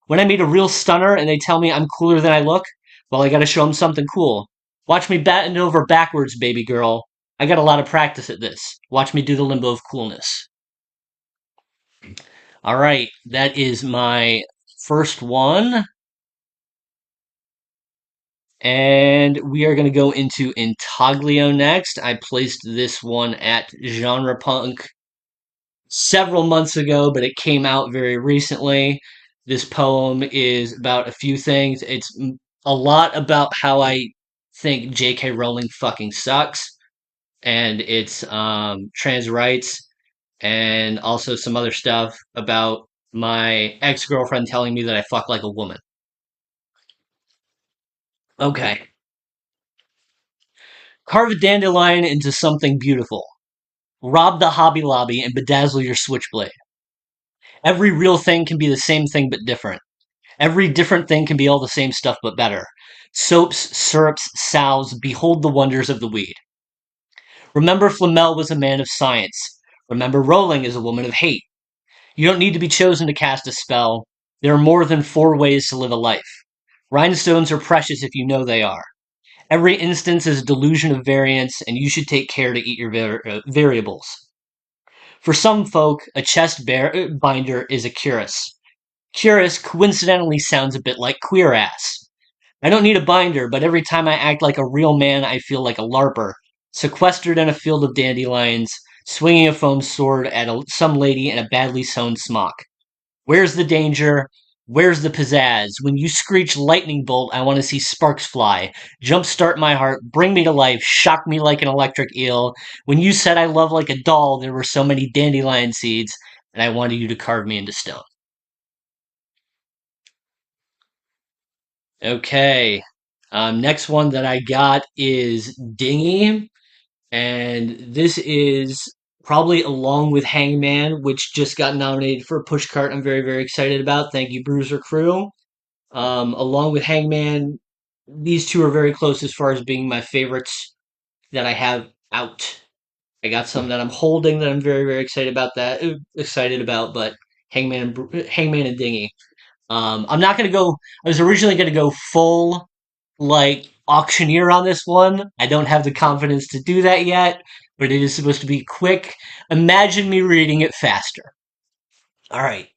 When I meet a real stunner and they tell me I'm cooler than I look, well, I gotta show them something cool. Watch me bend over backwards, baby girl. I got a lot of practice at this. Watch me do the limbo of coolness. Alright, that is my first one. And we are going to go into Intaglio next. I placed this one at Genre Punk several months ago, but it came out very recently. This poem is about a few things. It's a lot about how I think J.K. Rowling fucking sucks, and it's trans rights, and also some other stuff about my ex-girlfriend telling me that I fuck like a woman. Okay. Carve a dandelion into something beautiful. Rob the Hobby Lobby and bedazzle your switchblade. Every real thing can be the same thing but different. Every different thing can be all the same stuff but better. Soaps, syrups, salves, behold the wonders of the weed. Remember Flamel was a man of science. Remember Rowling is a woman of hate. You don't need to be chosen to cast a spell. There are more than 4 ways to live a life. Rhinestones are precious if you know they are. Every instance is a delusion of variance, and you should take care to eat your variables. For some folk, a chest binder is a cuirass. Cuirass coincidentally sounds a bit like queer ass. I don't need a binder, but every time I act like a real man, I feel like a larper, sequestered in a field of dandelions, swinging a foam sword at some lady in a badly sewn smock. Where's the danger? Where's the pizzazz? When you screech lightning bolt, I want to see sparks fly. Jumpstart my heart, bring me to life, shock me like an electric eel. When you said I love like a doll, there were so many dandelion seeds, and I wanted you to carve me into stone. Okay. Next one that I got is Dingy, and this is probably along with Hangman, which just got nominated for a Pushcart. I'm very, very excited about. Thank you, Bruiser Crew. Along with Hangman, these two are very close as far as being my favorites that I have out. I got some that I'm holding that I'm very, very excited about, but Hangman and Dingy. I'm not gonna go. I was originally gonna go full like auctioneer on this one. I don't have the confidence to do that yet, but it is supposed to be quick. Imagine me reading it faster. All right.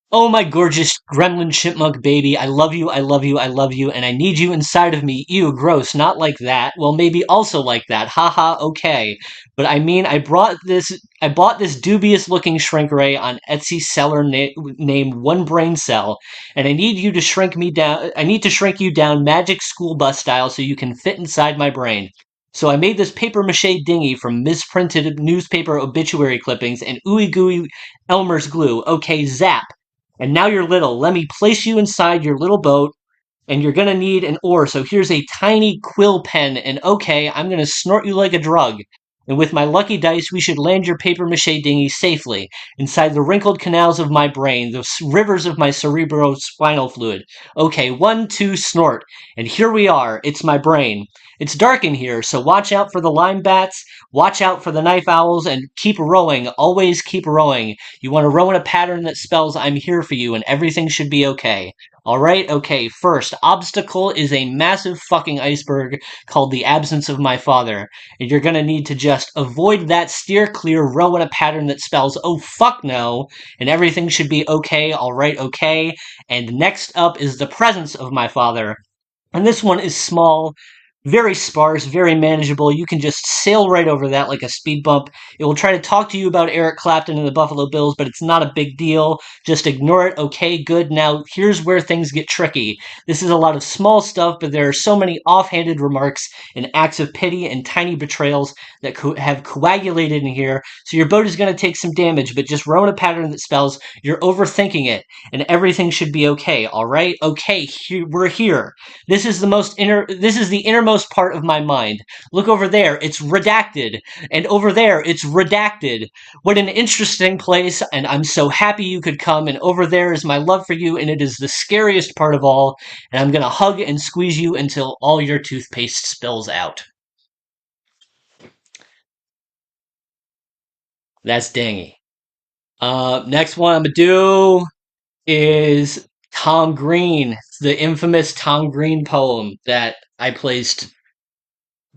Oh, my gorgeous gremlin chipmunk baby, I love you, I love you, I love you, and I need you inside of me. Ew, gross, not like that. Well, maybe also like that. Haha, okay. But I mean, I bought this dubious looking shrink ray on Etsy seller named One Brain Cell, and I need you to shrink me down. I need to shrink you down magic school bus style so you can fit inside my brain. So I made this paper mache dinghy from misprinted newspaper obituary clippings and ooey gooey Elmer's glue. Okay, zap. And now you're little. Let me place you inside your little boat, and you're gonna need an oar. So here's a tiny quill pen, and okay, I'm gonna snort you like a drug. And with my lucky dice, we should land your paper mache dinghy safely inside the wrinkled canals of my brain, the rivers of my cerebrospinal fluid. Okay, 1, 2, snort. And here we are. It's my brain. It's dark in here, so watch out for the lime bats, watch out for the knife owls, and keep rowing. Always keep rowing. You want to row in a pattern that spells I'm here for you, and everything should be okay. Alright, okay, first, obstacle is a massive fucking iceberg called the absence of my father. And you're gonna need to just avoid that, steer clear, row in a pattern that spells oh fuck no, and everything should be okay, alright, okay. And next up is the presence of my father. And this one is small, very sparse, very manageable. You can just sail right over that like a speed bump. It will try to talk to you about Eric Clapton and the Buffalo Bills, but it's not a big deal. Just ignore it. Okay, good. Now, here's where things get tricky. This is a lot of small stuff, but there are so many offhanded remarks and acts of pity and tiny betrayals that have coagulated in here. So your boat is going to take some damage, but just row in a pattern that spells you're overthinking it, and everything should be okay. All right? Okay, we're here. This is the innermost part of my mind. Look over there, it's redacted. And over there, it's redacted. What an interesting place, and I'm so happy you could come. And over there is my love for you, and it is the scariest part of all. And I'm gonna hug and squeeze you until all your toothpaste spills out. That's dangy. Next one I'm gonna do is Tom Green, the infamous Tom Green poem that I placed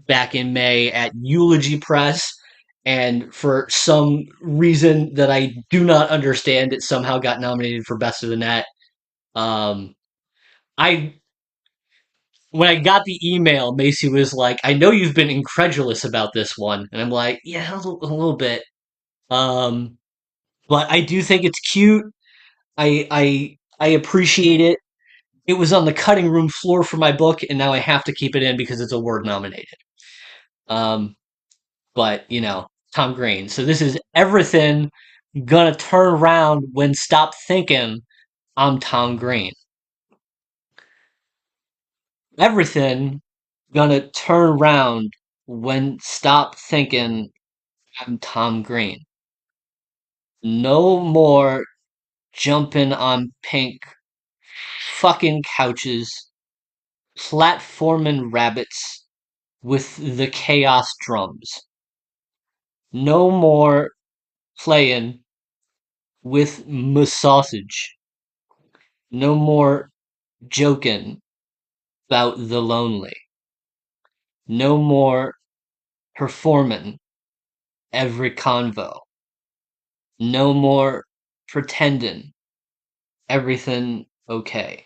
back in May at Eulogy Press, and for some reason that I do not understand, it somehow got nominated for Best of the Net. Um, I when I got the email, Macy was like, "I know you've been incredulous about this one," and I'm like, "Yeah, a little bit." Um, but I do think it's cute. I appreciate it. It was on the cutting room floor for my book, and now I have to keep it in because it's award nominated. Um, but Tom Green. So this is everything gonna turn around when stop thinking I'm Tom Green. Everything gonna turn around when stop thinking I'm Tom Green. No more jumping on pink fucking couches, platforming rabbits with the chaos drums. No more playing with my sausage. No more joking about the lonely. No more performing every convo. No more pretending everything okay.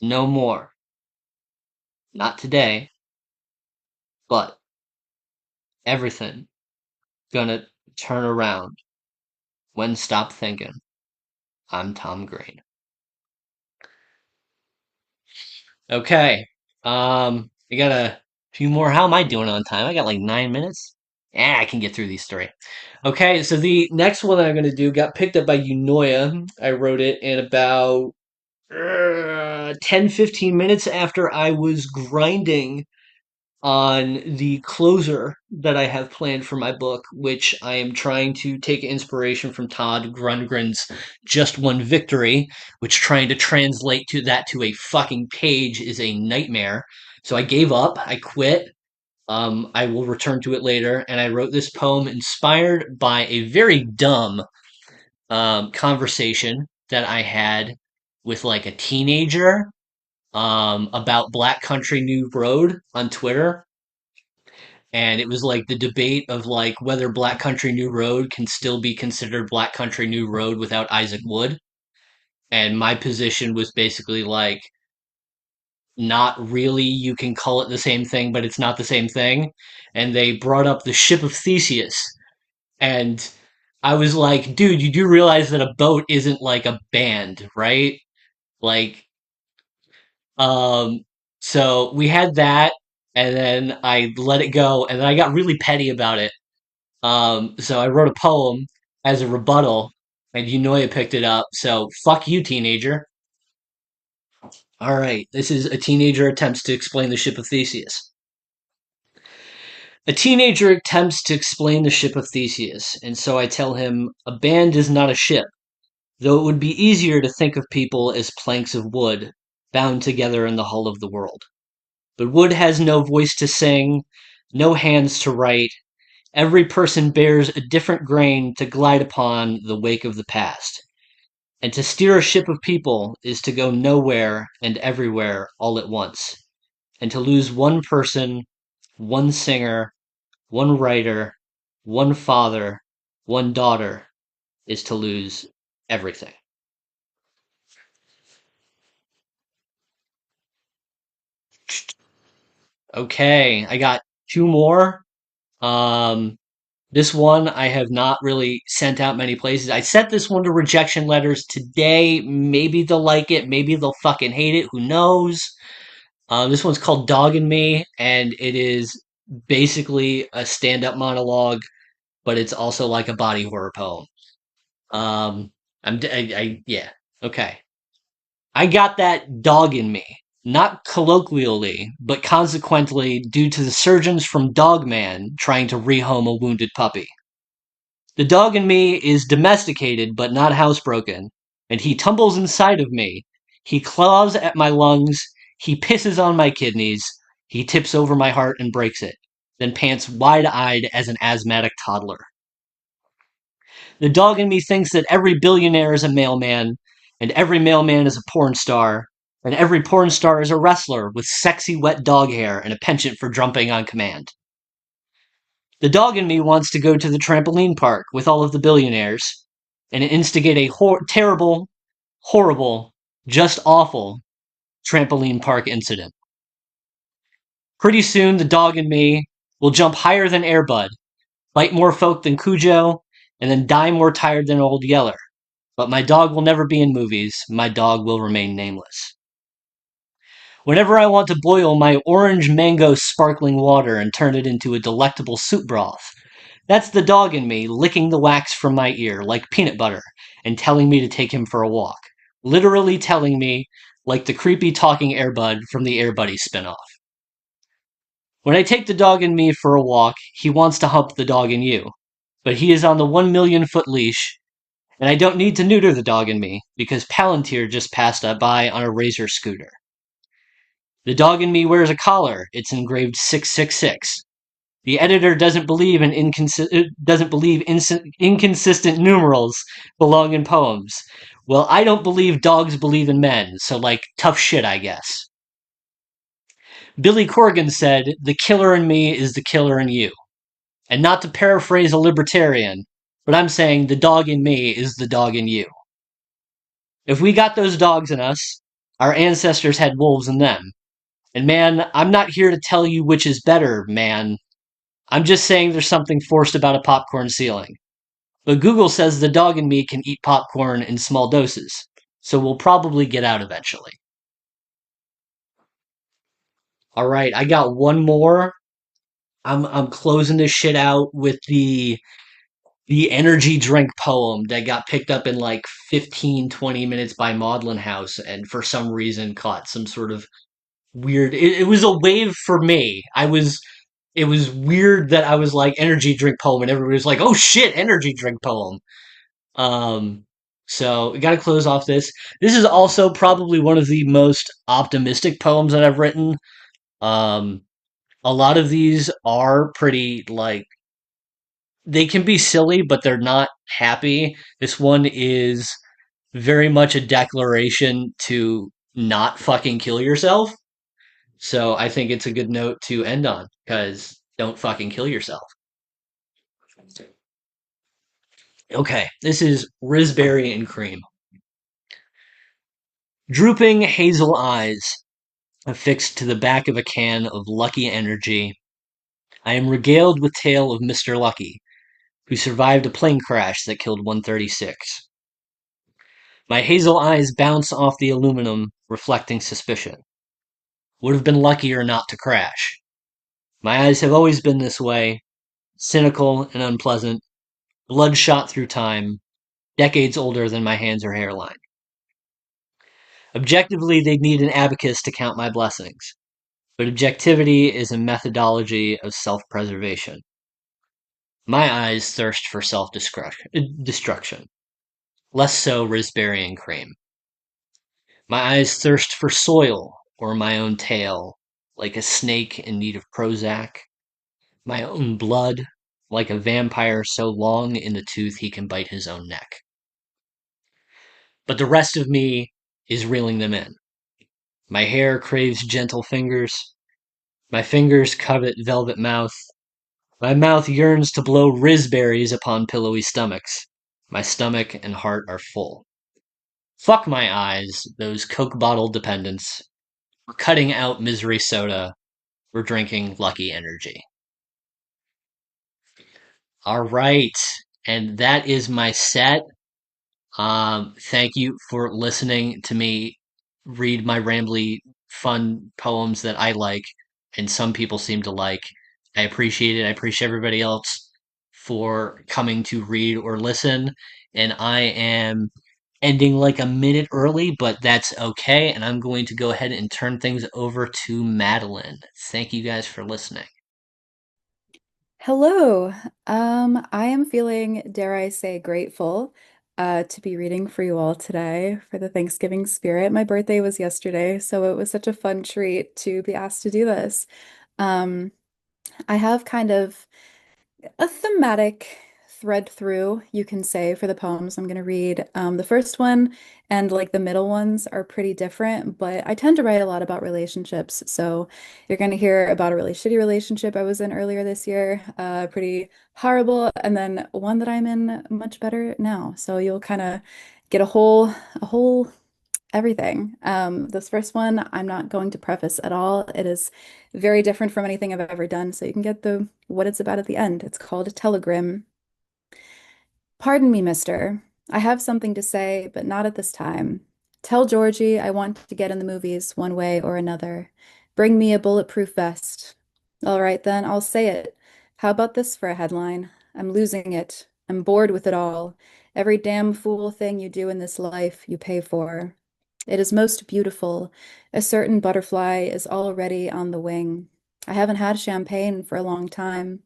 No more. Not today, but everything gonna turn around when stop thinking I'm Tom Green. Okay. I got a few more. How am I doing on time? I got like 9 minutes. Yeah, I can get through these three. Okay, so the next one that I'm going to do got picked up by Unoya. I wrote it in about 10, 15 minutes after I was grinding on the closer that I have planned for my book, which I am trying to take inspiration from Todd Grundgren's Just One Victory, which trying to translate to a fucking page is a nightmare. So I gave up, I quit. I will return to it later, and I wrote this poem inspired by a very dumb conversation that I had with like a teenager about Black Country New Road on Twitter. And it was like the debate of like whether Black Country New Road can still be considered Black Country New Road without Isaac Wood. And my position was basically like, not really. You can call it the same thing, but it's not the same thing. And they brought up the Ship of Theseus. And I was like, dude, you do realize that a boat isn't like a band, right? Like, um, so we had that. and then I let it go, and then I got really petty about it. So I wrote a poem as a rebuttal, and Yunoya picked it up. So fuck you, teenager. All right, this is a teenager attempts to explain the ship of Theseus. A teenager attempts to explain the ship of Theseus, and so I tell him a band is not a ship, though it would be easier to think of people as planks of wood bound together in the hull of the world. But wood has no voice to sing, no hands to write. Every person bears a different grain to glide upon the wake of the past. And to steer a ship of people is to go nowhere and everywhere all at once. And to lose one person, one singer, one writer, one father, one daughter is to lose everything. Okay, I got two more. Um, this one I have not really sent out many places. I sent this one to rejection letters today. Maybe they'll like it. Maybe they'll fucking hate it. Who knows? This one's called Dog and Me, and it is basically a stand-up monologue, but it's also like a body horror poem. Um, yeah, okay. I got that dog in me, not colloquially, but consequently due to the surgeons from Dogman trying to rehome a wounded puppy. The dog in me is domesticated but not housebroken, and he tumbles inside of me. He claws at my lungs, he pisses on my kidneys, he tips over my heart and breaks it, then pants wide-eyed as an asthmatic toddler. The dog in me thinks that every billionaire is a mailman, and every mailman is a porn star, and every porn star is a wrestler with sexy wet dog hair and a penchant for jumping on command. The dog in me wants to go to the trampoline park with all of the billionaires and instigate a terrible, horrible, just awful trampoline park incident. Pretty soon, the dog in me will jump higher than Airbud, bite more folk than Cujo, and then die more tired than Old Yeller. But my dog will never be in movies. My dog will remain nameless. Whenever I want to boil my orange mango sparkling water and turn it into a delectable soup broth, that's the dog in me licking the wax from my ear like peanut butter and telling me to take him for a walk. Literally telling me, like the creepy talking Airbud from the Air Buddies spinoff. When I take the dog in me for a walk, he wants to hump the dog in you. But he is on the 1,000,000 foot leash, and I don't need to neuter the dog in me, because Palantir just passed by on a Razor scooter. The dog in me wears a collar. It's engraved 666. The editor doesn't believe inconsistent numerals belong in poems. Well, I don't believe dogs believe in men, so tough shit, I guess. Billy Corgan said, "The killer in me is the killer in you." And not to paraphrase a libertarian, but I'm saying the dog in me is the dog in you. If we got those dogs in us, our ancestors had wolves in them. And man, I'm not here to tell you which is better, man. I'm just saying there's something forced about a popcorn ceiling. But Google says the dog in me can eat popcorn in small doses, so we'll probably get out eventually. All right, I got one more. I'm closing this shit out with the energy drink poem that got picked up in 15-20 minutes by Maudlin House and for some reason caught some sort of weird it was a wave for me. It was weird that I was like energy drink poem and everybody was like, "Oh shit, energy drink poem." Um so we got to close off this. This is also probably one of the most optimistic poems that I've written. Um a lot of these are pretty they can be silly, but they're not happy. This one is very much a declaration to not fucking kill yourself. So I think it's a good note to end on, because don't fucking kill yourself. Okay, this is Raspberry and Cream. Drooping hazel eyes affixed to the back of a can of Lucky Energy, I am regaled with tale of Mr. Lucky, who survived a plane crash that killed 136. My hazel eyes bounce off the aluminum, reflecting suspicion. Would have been luckier not to crash. My eyes have always been this way, cynical and unpleasant, bloodshot through time, decades older than my hands or hairline. Objectively, they'd need an abacus to count my blessings, but objectivity is a methodology of self preservation. My eyes thirst for self destruction, less so raspberry and cream. My eyes thirst for soil or my own tail, like a snake in need of Prozac. My own blood, like a vampire so long in the tooth he can bite his own neck. But the rest of me is reeling them in. My hair craves gentle fingers. My fingers covet velvet mouth. My mouth yearns to blow risberries upon pillowy stomachs. My stomach and heart are full. Fuck my eyes, those Coke bottle dependents. We're cutting out misery soda. We're drinking lucky energy. All right. And that is my set. Thank you for listening to me read my rambly, fun poems that I like and some people seem to like. I appreciate it. I appreciate everybody else for coming to read or listen. And I am ending like a minute early, but that's okay. And I'm going to go ahead and turn things over to Madeline. Thank you guys for listening. Hello. I am feeling, dare I say, grateful to be reading for you all today for the Thanksgiving spirit. My birthday was yesterday, so it was such a fun treat to be asked to do this. Um, I have kind of a thematic thread through, you can say, for the poems I'm going to read. The first one and like the middle ones are pretty different, but I tend to write a lot about relationships. So you're going to hear about a really shitty relationship I was in earlier this year, pretty horrible, and then one that I'm in much better now. So you'll kind of get a whole everything. This first one, I'm not going to preface at all. It is very different from anything I've ever done, so you can get the what it's about at the end. It's called a telegram. Pardon me, mister. I have something to say, but not at this time. Tell Georgie I want to get in the movies one way or another. Bring me a bulletproof vest. All right, then, I'll say it. How about this for a headline? I'm losing it. I'm bored with it all. Every damn fool thing you do in this life, you pay for. It is most beautiful. A certain butterfly is already on the wing. I haven't had champagne for a long time.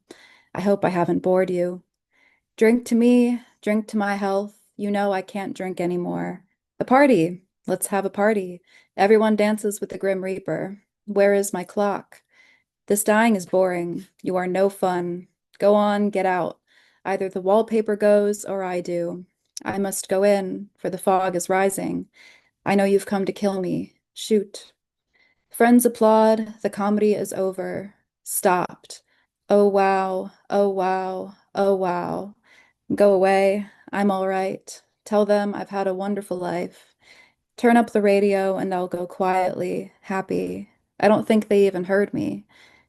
I hope I haven't bored you. Drink to me, drink to my health. You know I can't drink anymore. A party. Let's have a party. Everyone dances with the Grim Reaper. Where is my clock? This dying is boring. You are no fun. Go on, get out. Either the wallpaper goes or I do. I must go in, for the fog is rising. I know you've come to kill me. Shoot. Friends applaud. The comedy is over. Stopped. Oh wow. Oh wow. Oh wow. Go away. I'm all right. Tell them I've had a wonderful life. Turn up the radio and I'll go quietly, happy. I don't think they even heard me.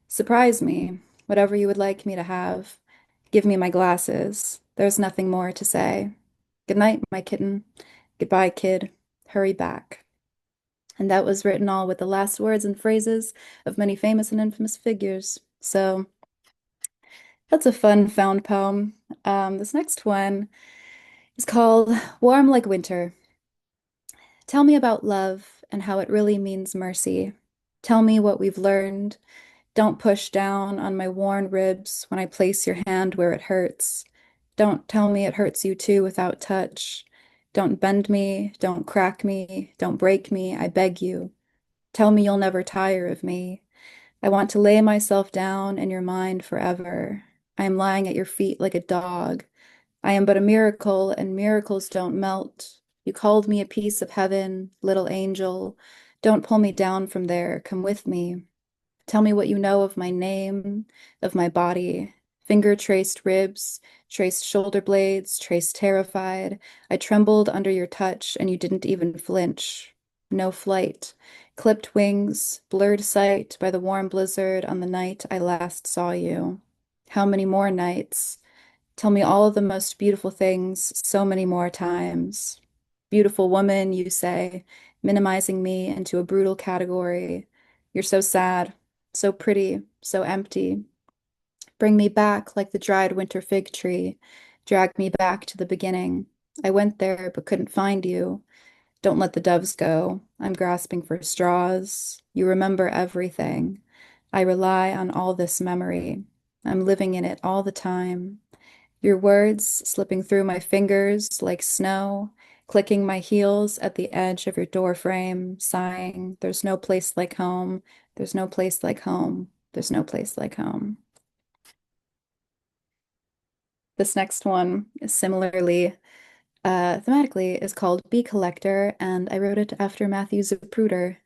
Surprise me. Whatever you would like me to have. Give me my glasses. There's nothing more to say. Good night, my kitten. Goodbye, kid. Hurry back. And that was written all with the last words and phrases of many famous and infamous figures. So that's a fun found poem. This next one is called Warm Like Winter. Tell me about love and how it really means mercy. Tell me what we've learned. Don't push down on my worn ribs when I place your hand where it hurts. Don't tell me it hurts you too without touch. Don't bend me, don't crack me, don't break me, I beg you. Tell me you'll never tire of me. I want to lay myself down in your mind forever. I am lying at your feet like a dog. I am but a miracle, and miracles don't melt. You called me a piece of heaven, little angel. Don't pull me down from there. Come with me. Tell me what you know of my name, of my body. Finger traced ribs, traced shoulder blades, traced terrified. I trembled under your touch, and you didn't even flinch. No flight. Clipped wings, blurred sight by the warm blizzard on the night I last saw you. How many more nights? Tell me all of the most beautiful things so many more times. Beautiful woman, you say, minimizing me into a brutal category. You're so sad. so pretty, so empty. Bring me back like the dried winter fig tree. Drag me back to the beginning. I went there but couldn't find you. Don't let the doves go. I'm grasping for straws. You remember everything. I rely on all this memory. I'm living in it all the time. Your words slipping through my fingers like snow, clicking my heels at the edge of your door frame, sighing, there's no place like home. There's no place like home. There's no place like home. This next one is similarly, thematically, is called Bee Collector, and I wrote it after Matthew Zapruder.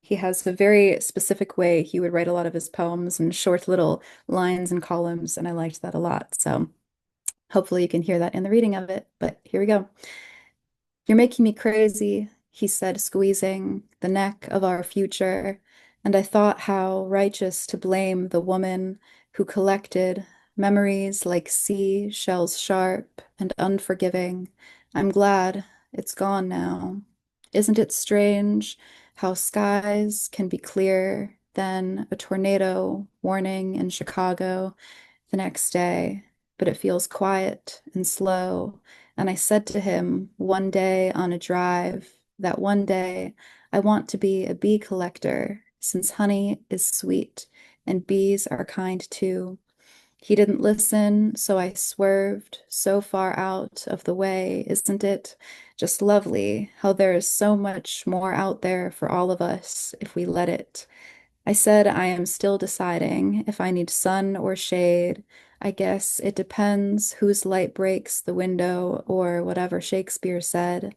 He has a very specific way he would write a lot of his poems in short little lines and columns, and I liked that a lot. So hopefully you can hear that in the reading of it. But here we go. You're making me crazy, he said, squeezing the neck of our future. And I thought how righteous to blame the woman who collected memories like sea shells sharp and unforgiving. I'm glad it's gone now. Isn't it strange how skies can be clear, then a tornado warning in Chicago the next day, but it feels quiet and slow. And I said to him one day on a drive that one day I want to be a bee collector since honey is sweet and bees are kind too. He didn't listen, so I swerved so far out of the way. Isn't it just lovely how there is so much more out there for all of us if we let it? I said I am still deciding if I need sun or shade. I guess it depends whose light breaks the window or whatever Shakespeare said.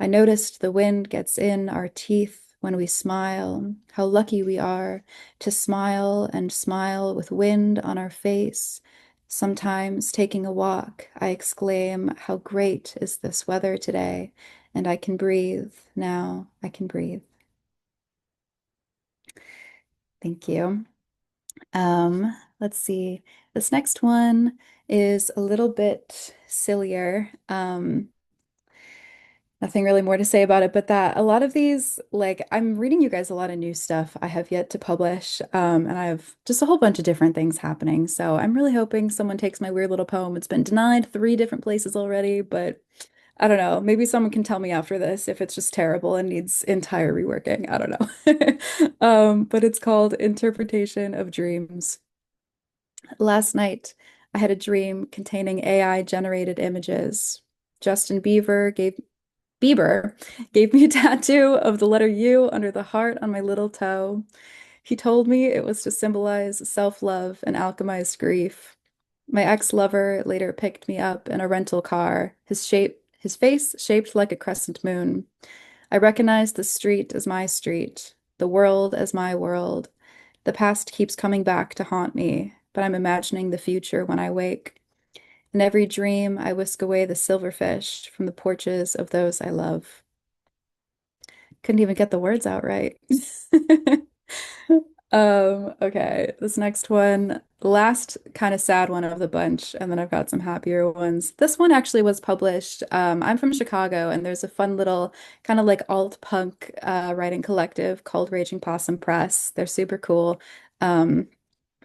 I noticed the wind gets in our teeth when we smile. How lucky we are to smile and smile with wind on our face. Sometimes taking a walk, I exclaim, how great is this weather today? And I can breathe now. I can breathe. Thank you. Let's see. This next one is a little bit sillier. Nothing really more to say about it, but that a lot of these, like, I'm reading you guys a lot of new stuff I have yet to publish, and I have just a whole bunch of different things happening. So I'm really hoping someone takes my weird little poem. It's been denied 3 different places already, but I don't know. Maybe someone can tell me after this if it's just terrible and needs entire reworking. I don't know. But it's called Interpretation of Dreams. Last night, I had a dream containing AI generated images. Justin Bieber gave me a tattoo of the letter U under the heart on my little toe. He told me it was to symbolize self-love and alchemized grief. My ex-lover later picked me up in a rental car, his face shaped like a crescent moon. I recognized the street as my street, the world as my world. The past keeps coming back to haunt me, but I'm imagining the future when I wake. In every dream, I whisk away the silverfish from the porches of those I love. Couldn't even get the words out right. Okay, this next one, last kind of sad one of the bunch, and then I've got some happier ones. This one actually was published. I'm from Chicago, and there's a fun little kind of like alt punk writing collective called Raging Possum Press. They're super cool. Um,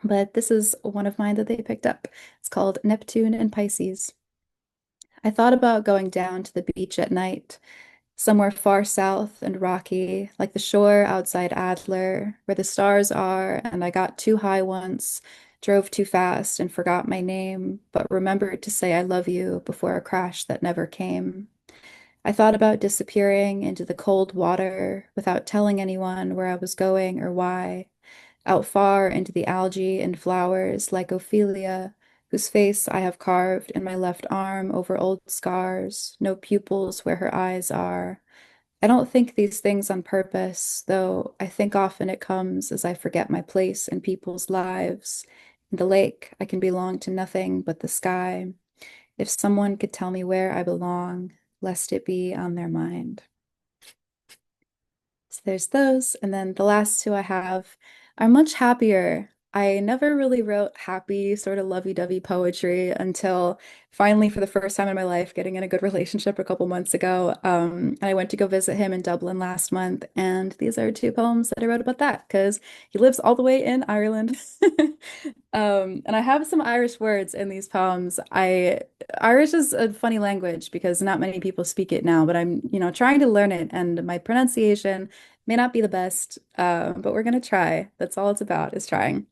but this is one of mine that they picked up. It's called Neptune and Pisces. I thought about going down to the beach at night, somewhere far south and rocky, like the shore outside Adler, where the stars are, and I got too high once, drove too fast and forgot my name, but remembered to say I love you before a crash that never came. I thought about disappearing into the cold water without telling anyone where I was going or why, out far into the algae and flowers like Ophelia, whose face I have carved in my left arm over old scars, no pupils where her eyes are. I don't think these things on purpose, though I think often it comes as I forget my place in people's lives. In the lake, I can belong to nothing but the sky. If someone could tell me where I belong, lest it be on their mind. So there's those. And then the last two I have are much happier. I never really wrote happy, sort of lovey-dovey poetry until finally, for the first time in my life, getting in a good relationship a couple months ago. And I went to go visit him in Dublin last month, and these are two poems that I wrote about that because he lives all the way in Ireland. And I have some Irish words in these poems. Irish is a funny language because not many people speak it now, but I'm, trying to learn it, and my pronunciation may not be the best, but we're gonna try. That's all it's about, is trying.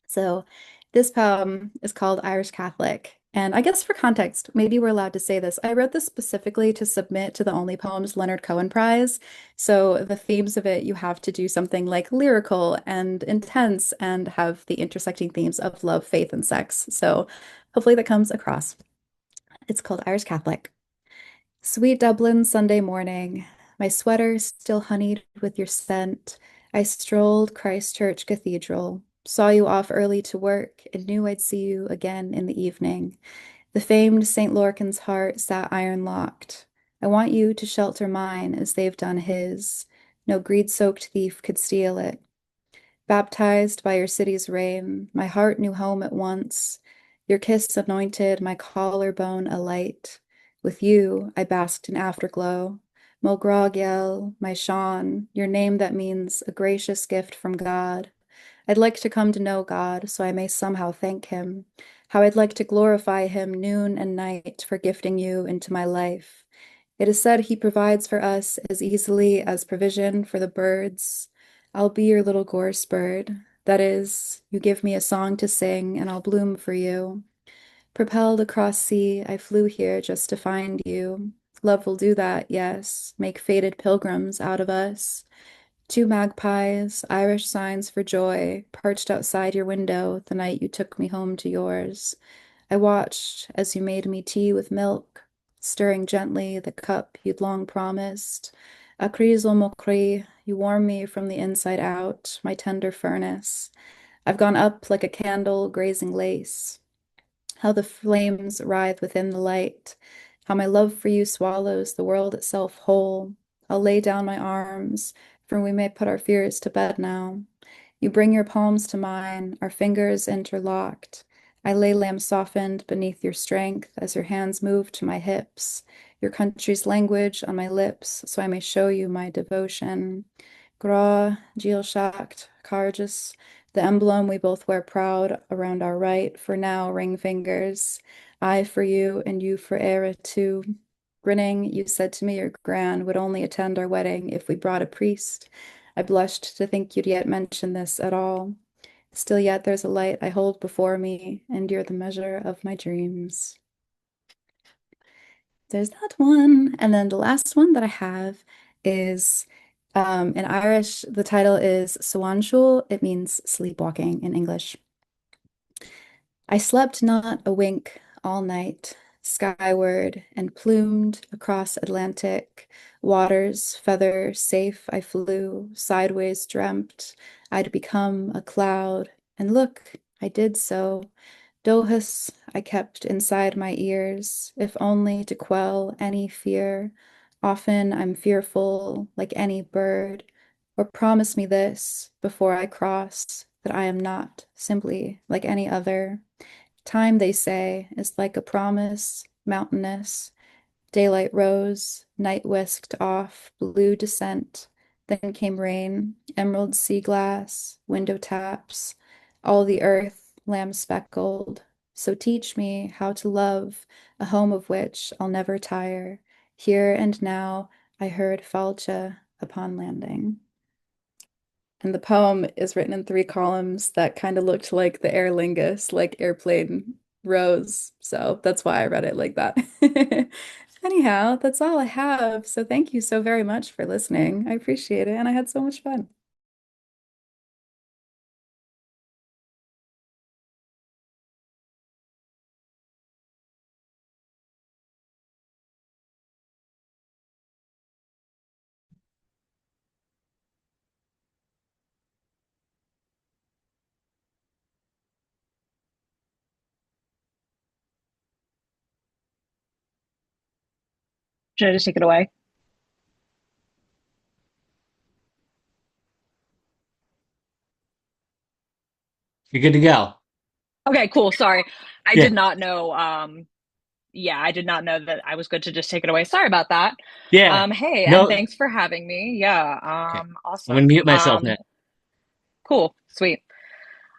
So this poem is called Irish Catholic. And I guess for context, maybe we're allowed to say this. I wrote this specifically to submit to the Only Poems Leonard Cohen Prize. So the themes of it, you have to do something like lyrical and intense and have the intersecting themes of love, faith, and sex. So hopefully that comes across. It's called Irish Catholic. Sweet Dublin Sunday morning, my sweater still honeyed with your scent. I strolled Christchurch Cathedral, saw you off early to work, and knew I'd see you again in the evening. The famed St. Lorcan's heart sat iron locked. I want you to shelter mine as they've done his. No greed-soaked thief could steal it. Baptized by your city's rain, my heart knew home at once. Your kiss anointed my collarbone alight. With you, I basked in afterglow. Mo Gragiel, my Sean, your name that means a gracious gift from God. I'd like to come to know God so I may somehow thank him. How I'd like to glorify him noon and night for gifting you into my life. It is said he provides for us as easily as provision for the birds. I'll be your little gorse bird. That is, you give me a song to sing and I'll bloom for you. Propelled across sea, I flew here just to find you. Love will do that, yes, make fated pilgrims out of us. Two magpies, Irish signs for joy, perched outside your window the night you took me home to yours. I watched as you made me tea with milk, stirring gently the cup you'd long promised. A crisol mocri, you warm me from the inside out, my tender furnace. I've gone up like a candle grazing lace. How the flames writhe within the light. How my love for you swallows the world itself whole. I'll lay down my arms, for we may put our fears to bed now. You bring your palms to mine, our fingers interlocked. I lay lamb softened beneath your strength as your hands move to my hips, your country's language on my lips, so I may show you my devotion. Gra, Geelshacht, Cargus, the emblem we both wear proud around our right, for now, ring fingers. I for you and you for Era too. Grinning, you said to me your gran would only attend our wedding if we brought a priest. I blushed to think you'd yet mention this at all. Still yet there's a light I hold before me, and you're the measure of my dreams. There's that one. And then the last one that I have is in Irish, the title is Sawanshul. It means sleepwalking in English. I slept not a wink all night, skyward and plumed across Atlantic waters, feather safe I flew, sideways dreamt I'd become a cloud, and look, I did so. Dohus I kept inside my ears, if only to quell any fear. Often I'm fearful, like any bird, or promise me this before I cross, that I am not simply like any other. Time, they say, is like a promise, mountainous. Daylight rose, night whisked off, blue descent. Then came rain, emerald sea glass, window taps, all the earth lamb speckled. So teach me how to love, a home of which I'll never tire. Here and now I heard Falcha upon landing. And the poem is written in three columns that kind of looked like the Aer Lingus, like airplane rows. So that's why I read it like that. Anyhow, that's all I have. So thank you so very much for listening. I appreciate it, and I had so much fun. Should I just take it away? You're good to go. Okay, cool. Sorry. I Yeah. did not know. Yeah, I did not know that I was good to just take it away. Sorry about that. Yeah. Hey, and No. thanks for having me. Yeah, Okay. I'm gonna awesome. mute myself now. Cool, sweet.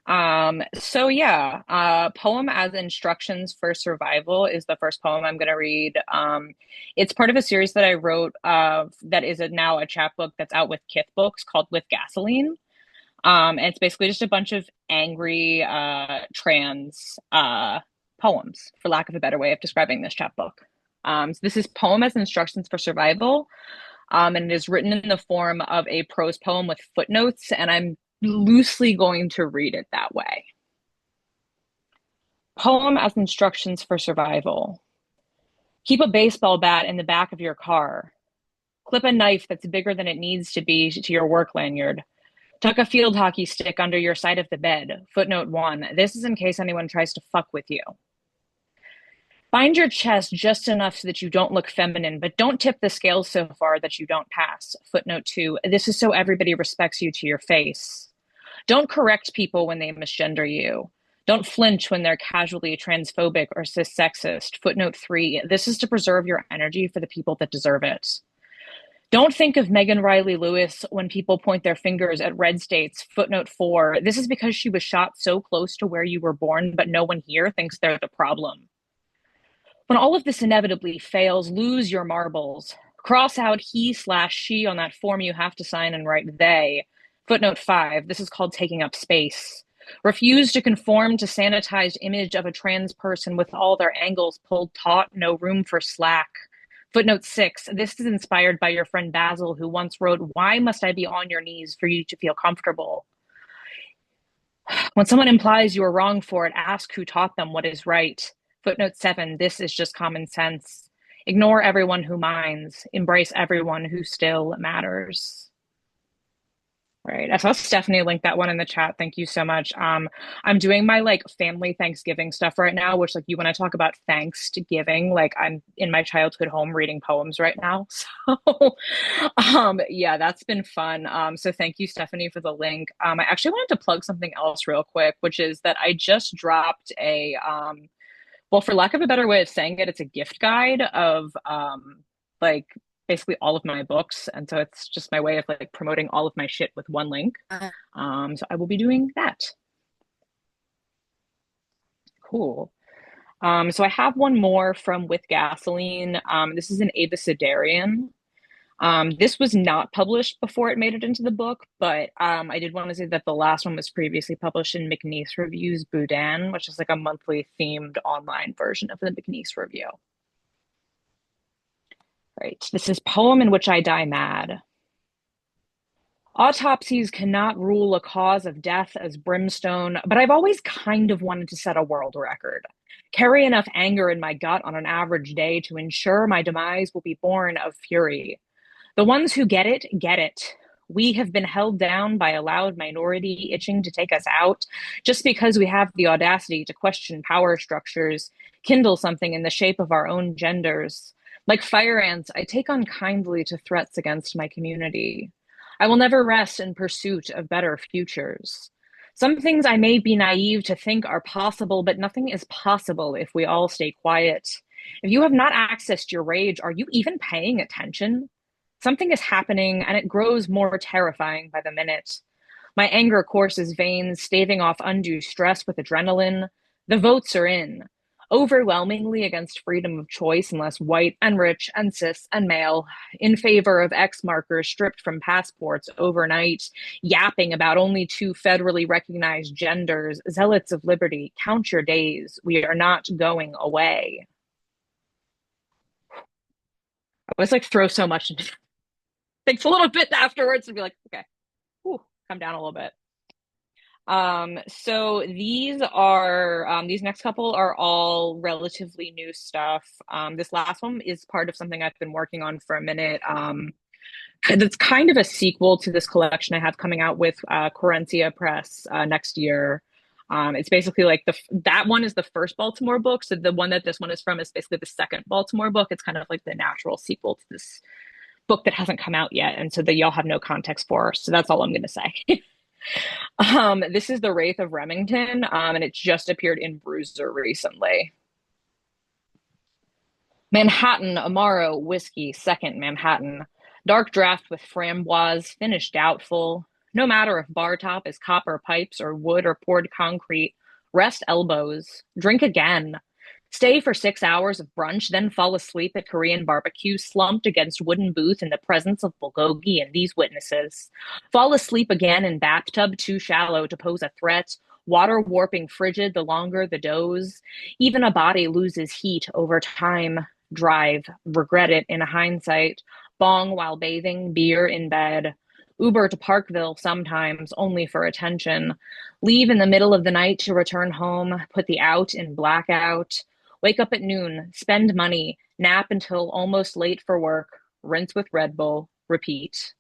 So yeah, poem as instructions for survival is the first poem I'm gonna read. It's part of a series that I wrote that is now a chapbook that's out with Kith Books called With Gasoline. And it's basically just a bunch of angry trans poems, for lack of a better way of describing this chapbook. So this is Poem as Instructions for Survival, and it is written in the form of a prose poem with footnotes, and I'm loosely going to read it that way. Poem as Instructions for Survival. Keep a baseball bat in the back of your car. Clip a knife that's bigger than it needs to be to your work lanyard. Tuck a field hockey stick under your side of the bed. Footnote 1. This is in case anyone tries to fuck with you. Find your chest just enough so that you don't look feminine, but don't tip the scales so far that you don't pass. Footnote 2. This is so everybody respects you to your face. Don't correct people when they misgender you. Don't flinch when they're casually transphobic or cis-sexist. Footnote 3. This is to preserve your energy for the people that deserve it. Don't think of Megan Riley Lewis when people point their fingers at red states. Footnote 4. This is because she was shot so close to where you were born, but no one here thinks they're the problem. When all of this inevitably fails, lose your marbles. Cross out he/she on that form you have to sign and write they. Footnote 5. This is called taking up space. Refuse to conform to sanitized image of a trans person with all their angles pulled taut, no room for slack. Footnote 6. This is inspired by your friend Basil, who once wrote, "Why must I be on your knees for you to feel comfortable?" When someone implies you are wrong for it, ask who taught them what is right. Footnote 7. This is just common sense. Ignore everyone who minds. Embrace everyone who still matters. Right. I saw Stephanie link that one in the chat. Thank you so much. I'm doing my like family Thanksgiving stuff right now, which like you want to talk about thanks to giving, like I'm in my childhood home reading poems right now. So yeah, that's been fun. So thank you, Stephanie, for the link. I actually wanted to plug something else real quick, which is that I just dropped a well, for lack of a better way of saying it, it's a gift guide of like basically all of my books. And so it's just my way of like promoting all of my shit with one link. So I will be doing that. Cool. So I have one more from With Gasoline. This is an Abecedarian. This was not published before it made it into the book, but I did want to say that the last one was previously published in McNeese Review's Boudin, which is like a monthly themed online version of the McNeese Review. Right. This is Poem in Which I Die Mad. Autopsies cannot rule a cause of death as brimstone, but I've always kind of wanted to set a world record. Carry enough anger in my gut on an average day to ensure my demise will be born of fury. The ones who get it, get it. We have been held down by a loud minority itching to take us out just because we have the audacity to question power structures, kindle something in the shape of our own genders. Like fire ants, I take unkindly to threats against my community. I will never rest in pursuit of better futures. Some things I may be naive to think are possible, but nothing is possible if we all stay quiet. If you have not accessed your rage, are you even paying attention? Something is happening, and it grows more terrifying by the minute. My anger courses veins, staving off undue stress with adrenaline. The votes are in, overwhelmingly against freedom of choice unless white and rich and cis and male, in favor of X markers stripped from passports overnight, yapping about only two federally recognized genders, zealots of liberty, count your days. We are not going away. I always like throw so much into takes a little bit afterwards to be like, okay, whew, come down a little bit. So these are these next couple are all relatively new stuff. This last one is part of something I've been working on for a minute. It's kind of a sequel to this collection I have coming out with Quarentia Press next year. It's basically like that one is the first Baltimore book. So the one that this one is from is basically the second Baltimore book. It's kind of like the natural sequel to this book that hasn't come out yet, and so that y'all have no context for. So that's all I'm going to say. This is The Wraith of Remington, and it's just appeared in Bruiser recently. Manhattan, Amaro, whiskey, second Manhattan. Dark draft with framboise, finish doubtful. No matter if bar top is copper pipes or wood or poured concrete. Rest elbows. Drink again. Stay for 6 hours of brunch, then fall asleep at Korean barbecue, slumped against wooden booth in the presence of bulgogi and these witnesses. Fall asleep again in bathtub too shallow to pose a threat. Water warping frigid the longer the doze. Even a body loses heat over time. Drive, regret it in hindsight. Bong while bathing, beer in bed. Uber to Parkville sometimes, only for attention. Leave in the middle of the night to return home, put the out in blackout. Wake up at noon, spend money, nap until almost late for work, rinse with Red Bull, repeat.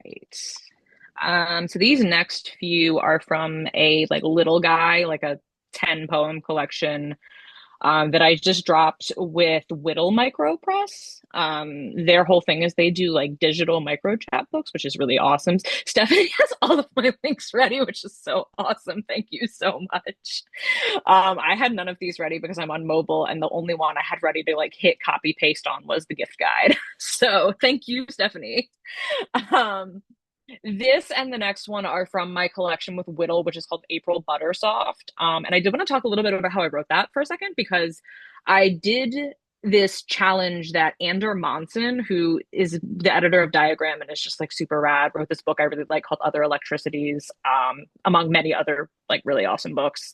Right. So these next few are from a like little guy, like a 10 poem collection that I just dropped with Whittle Micropress. Their whole thing is they do like digital micro chapbooks, which is really awesome. Stephanie has all of my links ready, which is so awesome. Thank you so much. I had none of these ready because I'm on mobile, and the only one I had ready to like hit copy paste on was the gift guide. So thank you, Stephanie. This and the next one are from my collection with Whittle, which is called April Buttersoft. And I did want to talk a little bit about how I wrote that for a second, because I did this challenge that Ander Monson, who is the editor of Diagram and is just like super rad, wrote this book I really like called Other Electricities, among many other like really awesome books.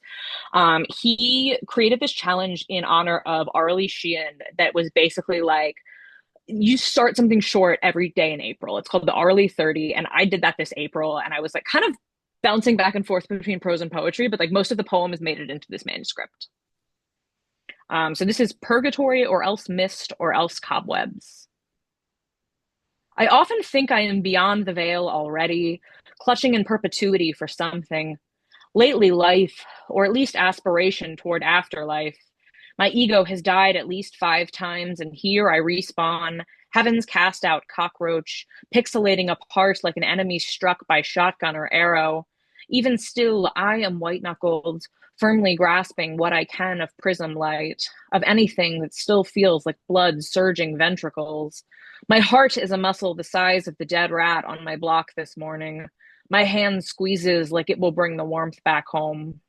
He created this challenge in honor of Arlie Sheehan that was basically like, you start something short every day in April. It's called the Arlie 30. And I did that this April. And I was like kind of bouncing back and forth between prose and poetry, but like most of the poem has made it into this manuscript. So this is Purgatory, or else Mist, or else Cobwebs. I often think I am beyond the veil already, clutching in perpetuity for something. Lately, life, or at least aspiration toward afterlife. My ego has died at least 5 times, and here I respawn, heaven's cast out cockroach, pixelating apart like an enemy struck by shotgun or arrow. Even still, I am white-knuckled, firmly grasping what I can of prism light, of anything that still feels like blood surging ventricles. My heart is a muscle the size of the dead rat on my block this morning. My hand squeezes like it will bring the warmth back home.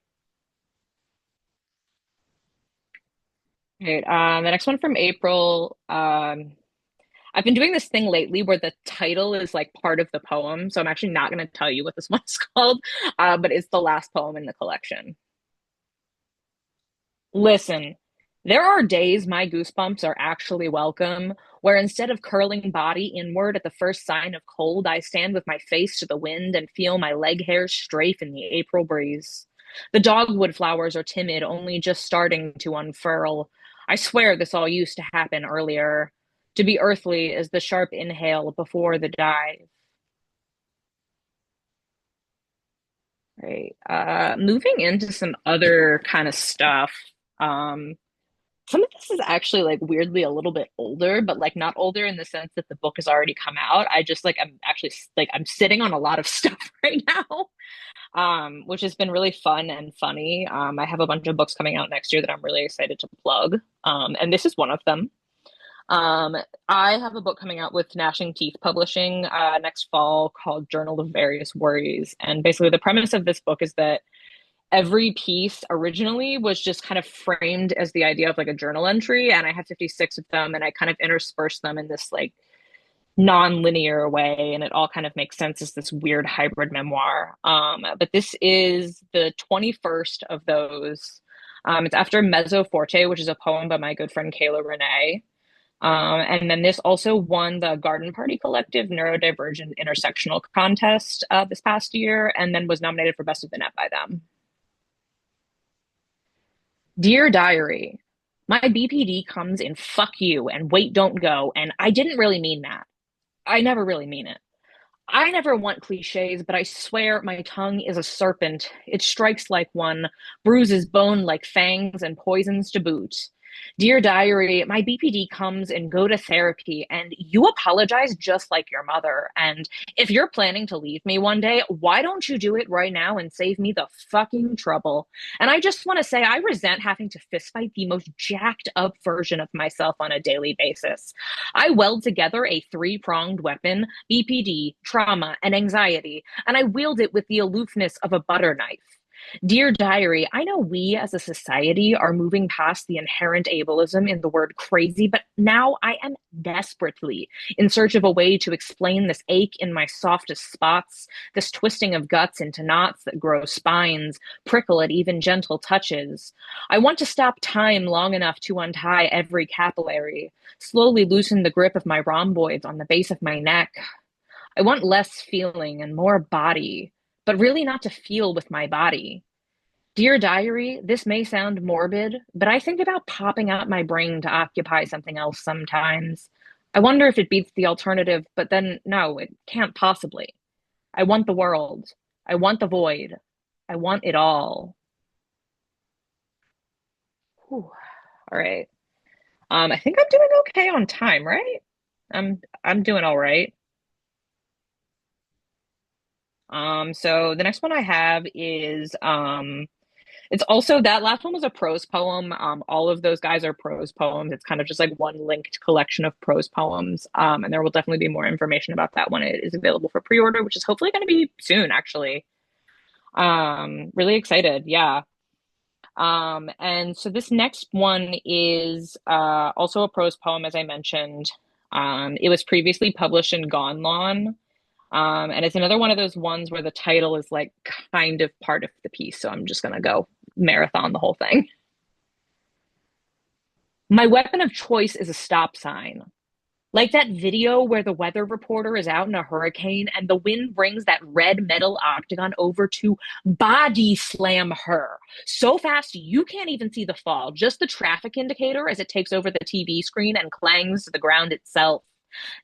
Right. The next one from April. I've been doing this thing lately where the title is like part of the poem, so I'm actually not going to tell you what this one's called, but it's the last poem in the collection. Listen, there are days my goosebumps are actually welcome, where instead of curling body inward at the first sign of cold, I stand with my face to the wind and feel my leg hairs strafe in the April breeze. The dogwood flowers are timid, only just starting to unfurl. I swear this all used to happen earlier. To be earthly is the sharp inhale before the dive. Right. Moving into some other kind of stuff. Some of this is actually like weirdly a little bit older, but like not older in the sense that the book has already come out. I just like I'm actually like I'm sitting on a lot of stuff right now, which has been really fun and funny. I have a bunch of books coming out next year that I'm really excited to plug, and this is one of them. I have a book coming out with Gnashing Teeth Publishing next fall called Journal of Various Worries. And basically, the premise of this book is that every piece originally was just kind of framed as the idea of like a journal entry. And I have 56 of them, and I kind of intersperse them in this like non-linear way. And it all kind of makes sense as this weird hybrid memoir. But this is the 21st of those. It's after Mezzo Forte, which is a poem by my good friend Kayla Renee. And then this also won the Garden Party Collective Neurodivergent Intersectional Contest this past year, and then was nominated for Best of the Net by them. Dear Diary, my BPD comes in fuck you and wait don't go, and I didn't really mean that. I never really mean it. I never want cliches, but I swear my tongue is a serpent. It strikes like one, bruises bone like fangs, and poisons to boot. Dear Diary, my BPD comes and go to therapy, and you apologize just like your mother. And if you're planning to leave me one day, why don't you do it right now and save me the fucking trouble? And I just want to say I resent having to fistfight the most jacked up version of myself on a daily basis. I weld together a three-pronged weapon, BPD, trauma, and anxiety, and I wield it with the aloofness of a butter knife. Dear Diary, I know we as a society are moving past the inherent ableism in the word crazy, but now I am desperately in search of a way to explain this ache in my softest spots, this twisting of guts into knots that grow spines, prickle at even gentle touches. I want to stop time long enough to untie every capillary, slowly loosen the grip of my rhomboids on the base of my neck. I want less feeling and more body, but really not to feel with my body. Dear Diary, this may sound morbid, but I think about popping out my brain to occupy something else sometimes. I wonder if it beats the alternative, but then no, it can't possibly. I want the world. I want the void. I want it all. Whew. All right. I think I'm doing okay on time, right? I'm doing all right. So the next one I have is it's also that last one was a prose poem. All of those guys are prose poems. It's kind of just like one linked collection of prose poems. And there will definitely be more information about that when it is available for pre-order, which is hopefully going to be soon, actually. Really excited, yeah. And so this next one is also a prose poem, as I mentioned. It was previously published in Gone Lawn. And it's another one of those ones where the title is like kind of part of the piece. So I'm just going to go marathon the whole thing. My weapon of choice is a stop sign. Like that video where the weather reporter is out in a hurricane and the wind brings that red metal octagon over to body slam her so fast you can't even see the fall, just the traffic indicator as it takes over the TV screen and clangs to the ground itself.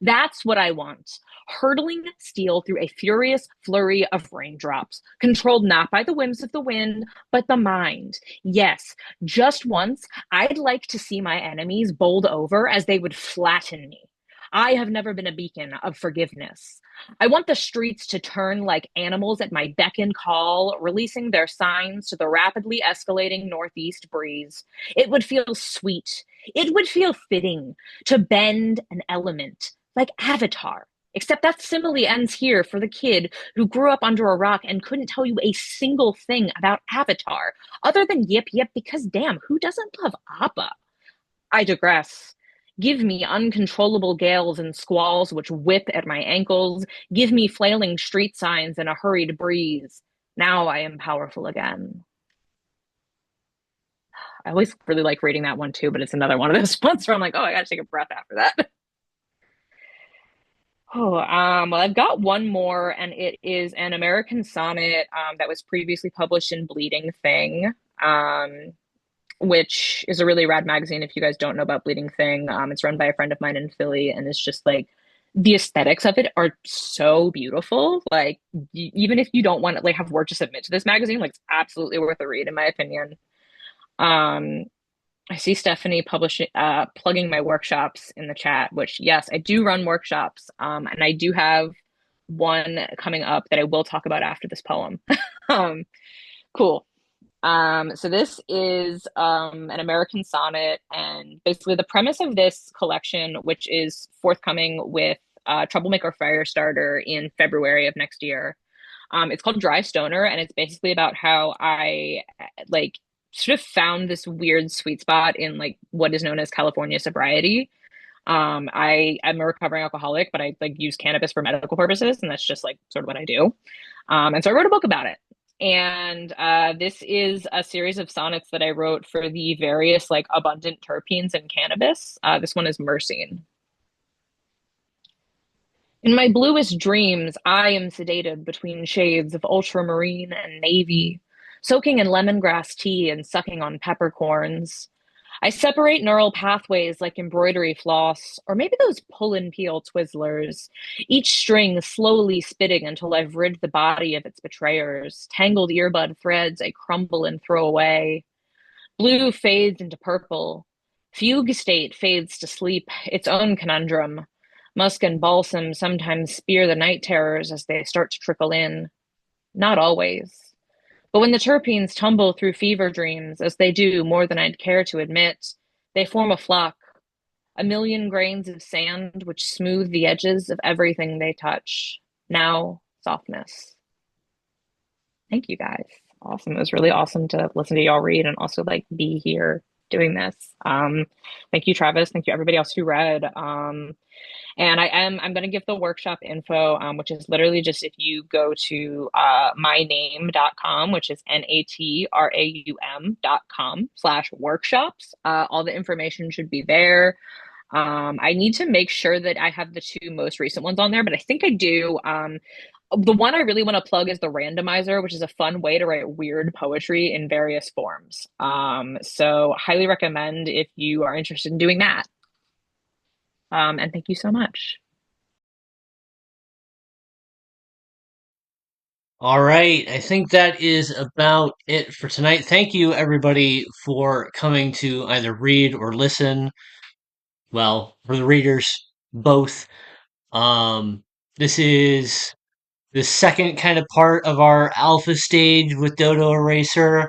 That's what I want. Hurtling steel through a furious flurry of raindrops, controlled not by the whims of the wind, but the mind. Yes, just once, I'd like to see my enemies bowled over as they would flatten me. I have never been a beacon of forgiveness. I want the streets to turn like animals at my beck and call, releasing their signs to the rapidly escalating northeast breeze. It would feel sweet. It would feel fitting to bend an element, like Avatar. Except that simile ends here for the kid who grew up under a rock and couldn't tell you a single thing about Avatar, other than yip yip, because damn, who doesn't love Appa? I digress. Give me uncontrollable gales and squalls which whip at my ankles. Give me flailing street signs and a hurried breeze. Now I am powerful again. I always really like reading that one too, but it's another one of those ones where I'm like, oh, I gotta take a breath after that. Oh, well, I've got one more, and it is an American sonnet that was previously published in Bleeding Thing, which is a really rad magazine. If you guys don't know about Bleeding Thing, it's run by a friend of mine in Philly, and it's just like the aesthetics of it are so beautiful. Like, even if you don't want to like have work to submit to this magazine, like it's absolutely worth a read, in my opinion. I see Stephanie plugging my workshops in the chat, which yes, I do run workshops. And I do have one coming up that I will talk about after this poem. Cool. So this is an American sonnet, and basically the premise of this collection, which is forthcoming with Troublemaker Firestarter in February of next year. It's called Dry Stoner, and it's basically about how I like sort of found this weird sweet spot in like what is known as California sobriety. I'm a recovering alcoholic, but I like use cannabis for medical purposes, and that's just like sort of what I do. And so I wrote a book about it. And this is a series of sonnets that I wrote for the various like abundant terpenes in cannabis. This one is myrcene. In my bluest dreams, I am sedated between shades of ultramarine and navy, soaking in lemongrass tea and sucking on peppercorns. I separate neural pathways like embroidery floss, or maybe those pull and peel Twizzlers, each string slowly spitting until I've rid the body of its betrayers, tangled earbud threads I crumble and throw away. Blue fades into purple. Fugue state fades to sleep, its own conundrum. Musk and balsam sometimes spear the night terrors as they start to trickle in. Not always. But when the terpenes tumble through fever dreams, as they do more than I'd care to admit, they form a flock, a million grains of sand which smooth the edges of everything they touch. Now, softness. Thank you guys. Awesome. It was really awesome to listen to y'all read and also like be here doing this. Thank you, Travis. Thank you, everybody else who read. And I'm going to give the workshop info, which is literally just if you go to myname.com, which is natraum.com/workshops. All the information should be there. I need to make sure that I have the 2 most recent ones on there, but I think I do. The one I really want to plug is the randomizer, which is a fun way to write weird poetry in various forms. So highly recommend if you are interested in doing that. And thank you so much. All right, I think that is about it for tonight. Thank you, everybody, for coming to either read or listen. Well, for the readers, both. This is the second kind of part of our alpha stage with Dodo Eraser.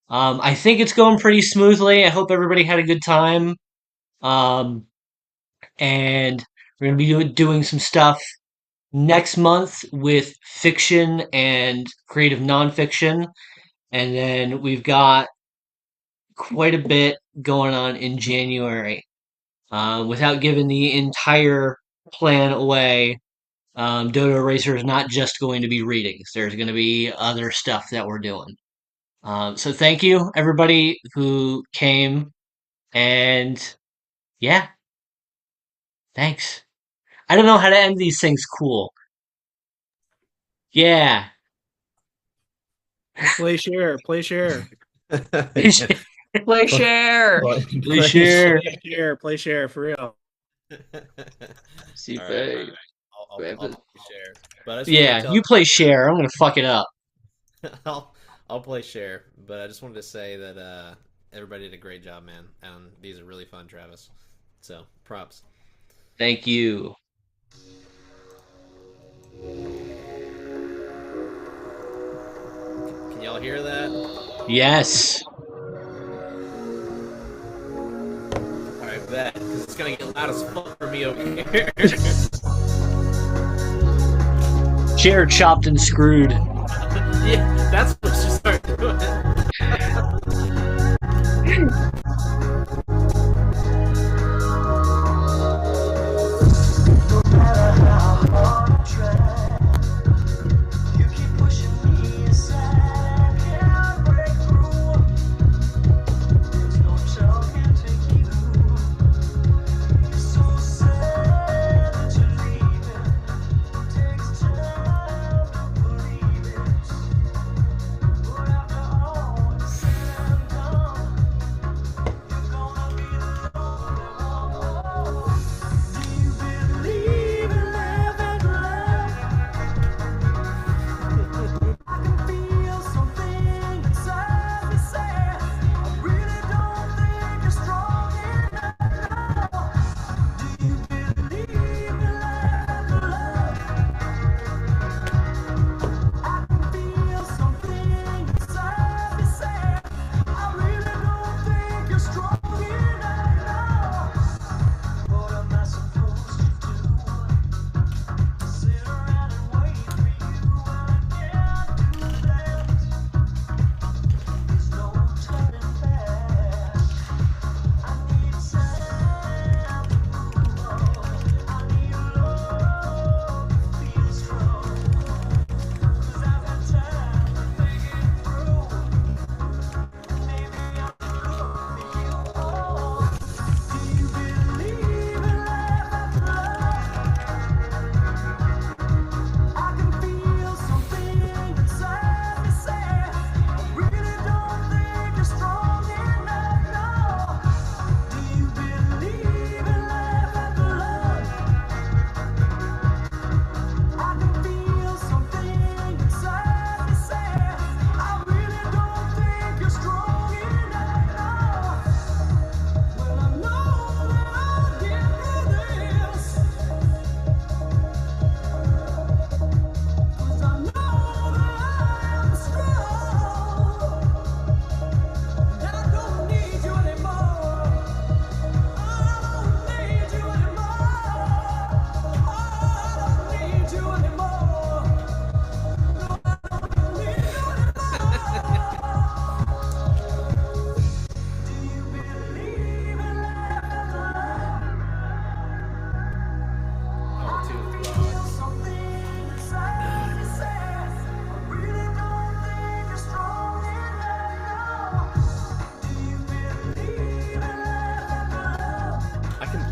I think it's going pretty smoothly. I hope everybody had a good time. Um, and we're going to be doing some stuff next month with fiction and creative nonfiction. And then we've got quite a bit going on in January. Without giving the entire plan away, Dodo Eraser is not just going to be readings. There's going to be other stuff that we're doing. So thank you, everybody who came. And yeah, thanks. I don't know how to end these things cool. Yeah. Play share. Play share. Play share. Play share. Play share. Play share for real. See, right. I'll play share. But Yeah, you play share. I'm gonna fuck it up. I'll play share, but I just wanted to say that everybody did a great job, man, and these are really fun, Travis. So props. Thank you. Can y'all hear that? Yes. Alright, bet, because it's gonna get loud as fuck for me over here. Share chopped and screwed. Yeah, that's what you start doing.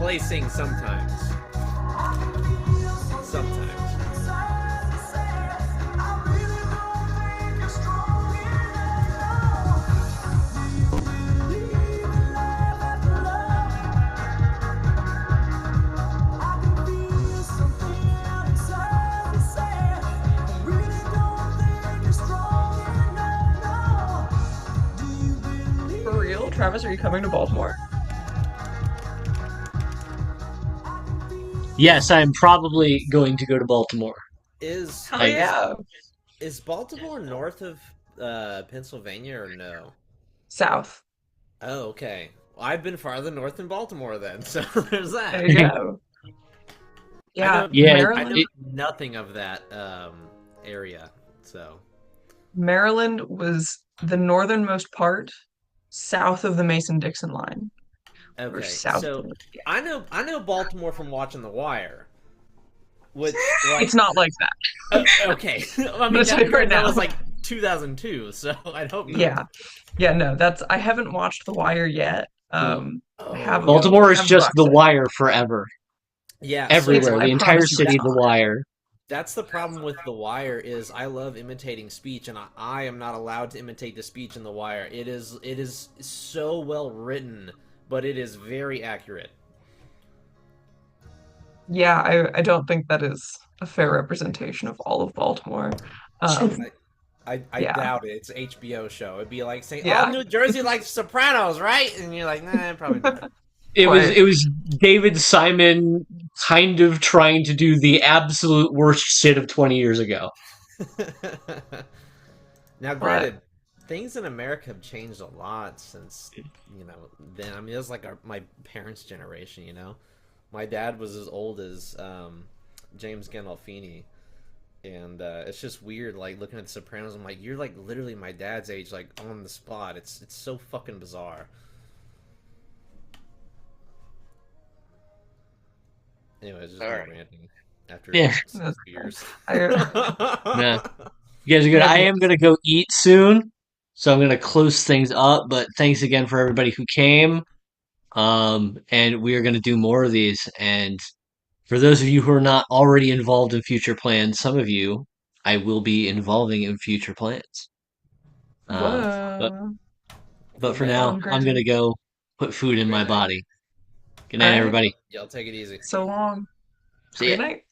play sing sometimes. Sometimes. For real? Travis, are you coming to Baltimore? Yes, I'm probably going to go to Baltimore. Is Hell I yeah. is Baltimore north of Pennsylvania or no? South. Oh, okay. Well, I've been farther north than Baltimore then, so there's There that. you go. I Yeah, know yeah, I know Maryland. nothing of that area, so Maryland was the northernmost part south of the Mason-Dixon line. Or okay. south of So it. Yeah. I know Baltimore from watching The Wire, which like It's not like that. okay. I I'm mean gonna tell you right that now. was like 2002, so I'd hope not. Yeah. Yeah, no, that's I haven't watched The Wire yet. well, I have Oh, Baltimore is have just The watched it. Wire forever. yeah. It's Everywhere. I The entire promise you it's city, The not. Wire. That's the problem with The Wire is I love imitating speech, and I am not allowed to imitate the speech in The Wire. It is so well written, but it is very accurate. Yeah, I don't think that is a fair representation of all of Baltimore. Um, I yeah, doubt it. It's an HBO show. It'd be like saying, "Oh, yeah, New Jersey likes Sopranos, right?" And you're like, "Nah, probably not." It was quite. it was David Simon kind of trying to do the absolute worst shit of 20 years ago. Now, But granted, things in America have changed a lot since then. I mean, it was like my parents' generation. My dad was as old as James Gandolfini, and it's just weird, like looking at The Sopranos. I'm like, you're like literally my dad's age, like on the spot. It's so fucking bizarre. Anyways, just All me right. ranting after Yeah, 6 years. I nah. You guys are good. I I admit am gonna go eat soon, so I'm gonna close things up. But thanks again for everybody who came. And we are gonna do more of these. And for those of you who are not already involved in future plans, some of you I will be involving in future plans. But whoa. but for Amen. now, Sounds I'm great. gonna go put food Have a in great my night. body. Good All night, right. everybody. Y'all take it easy. So long. Have a See ya. good night.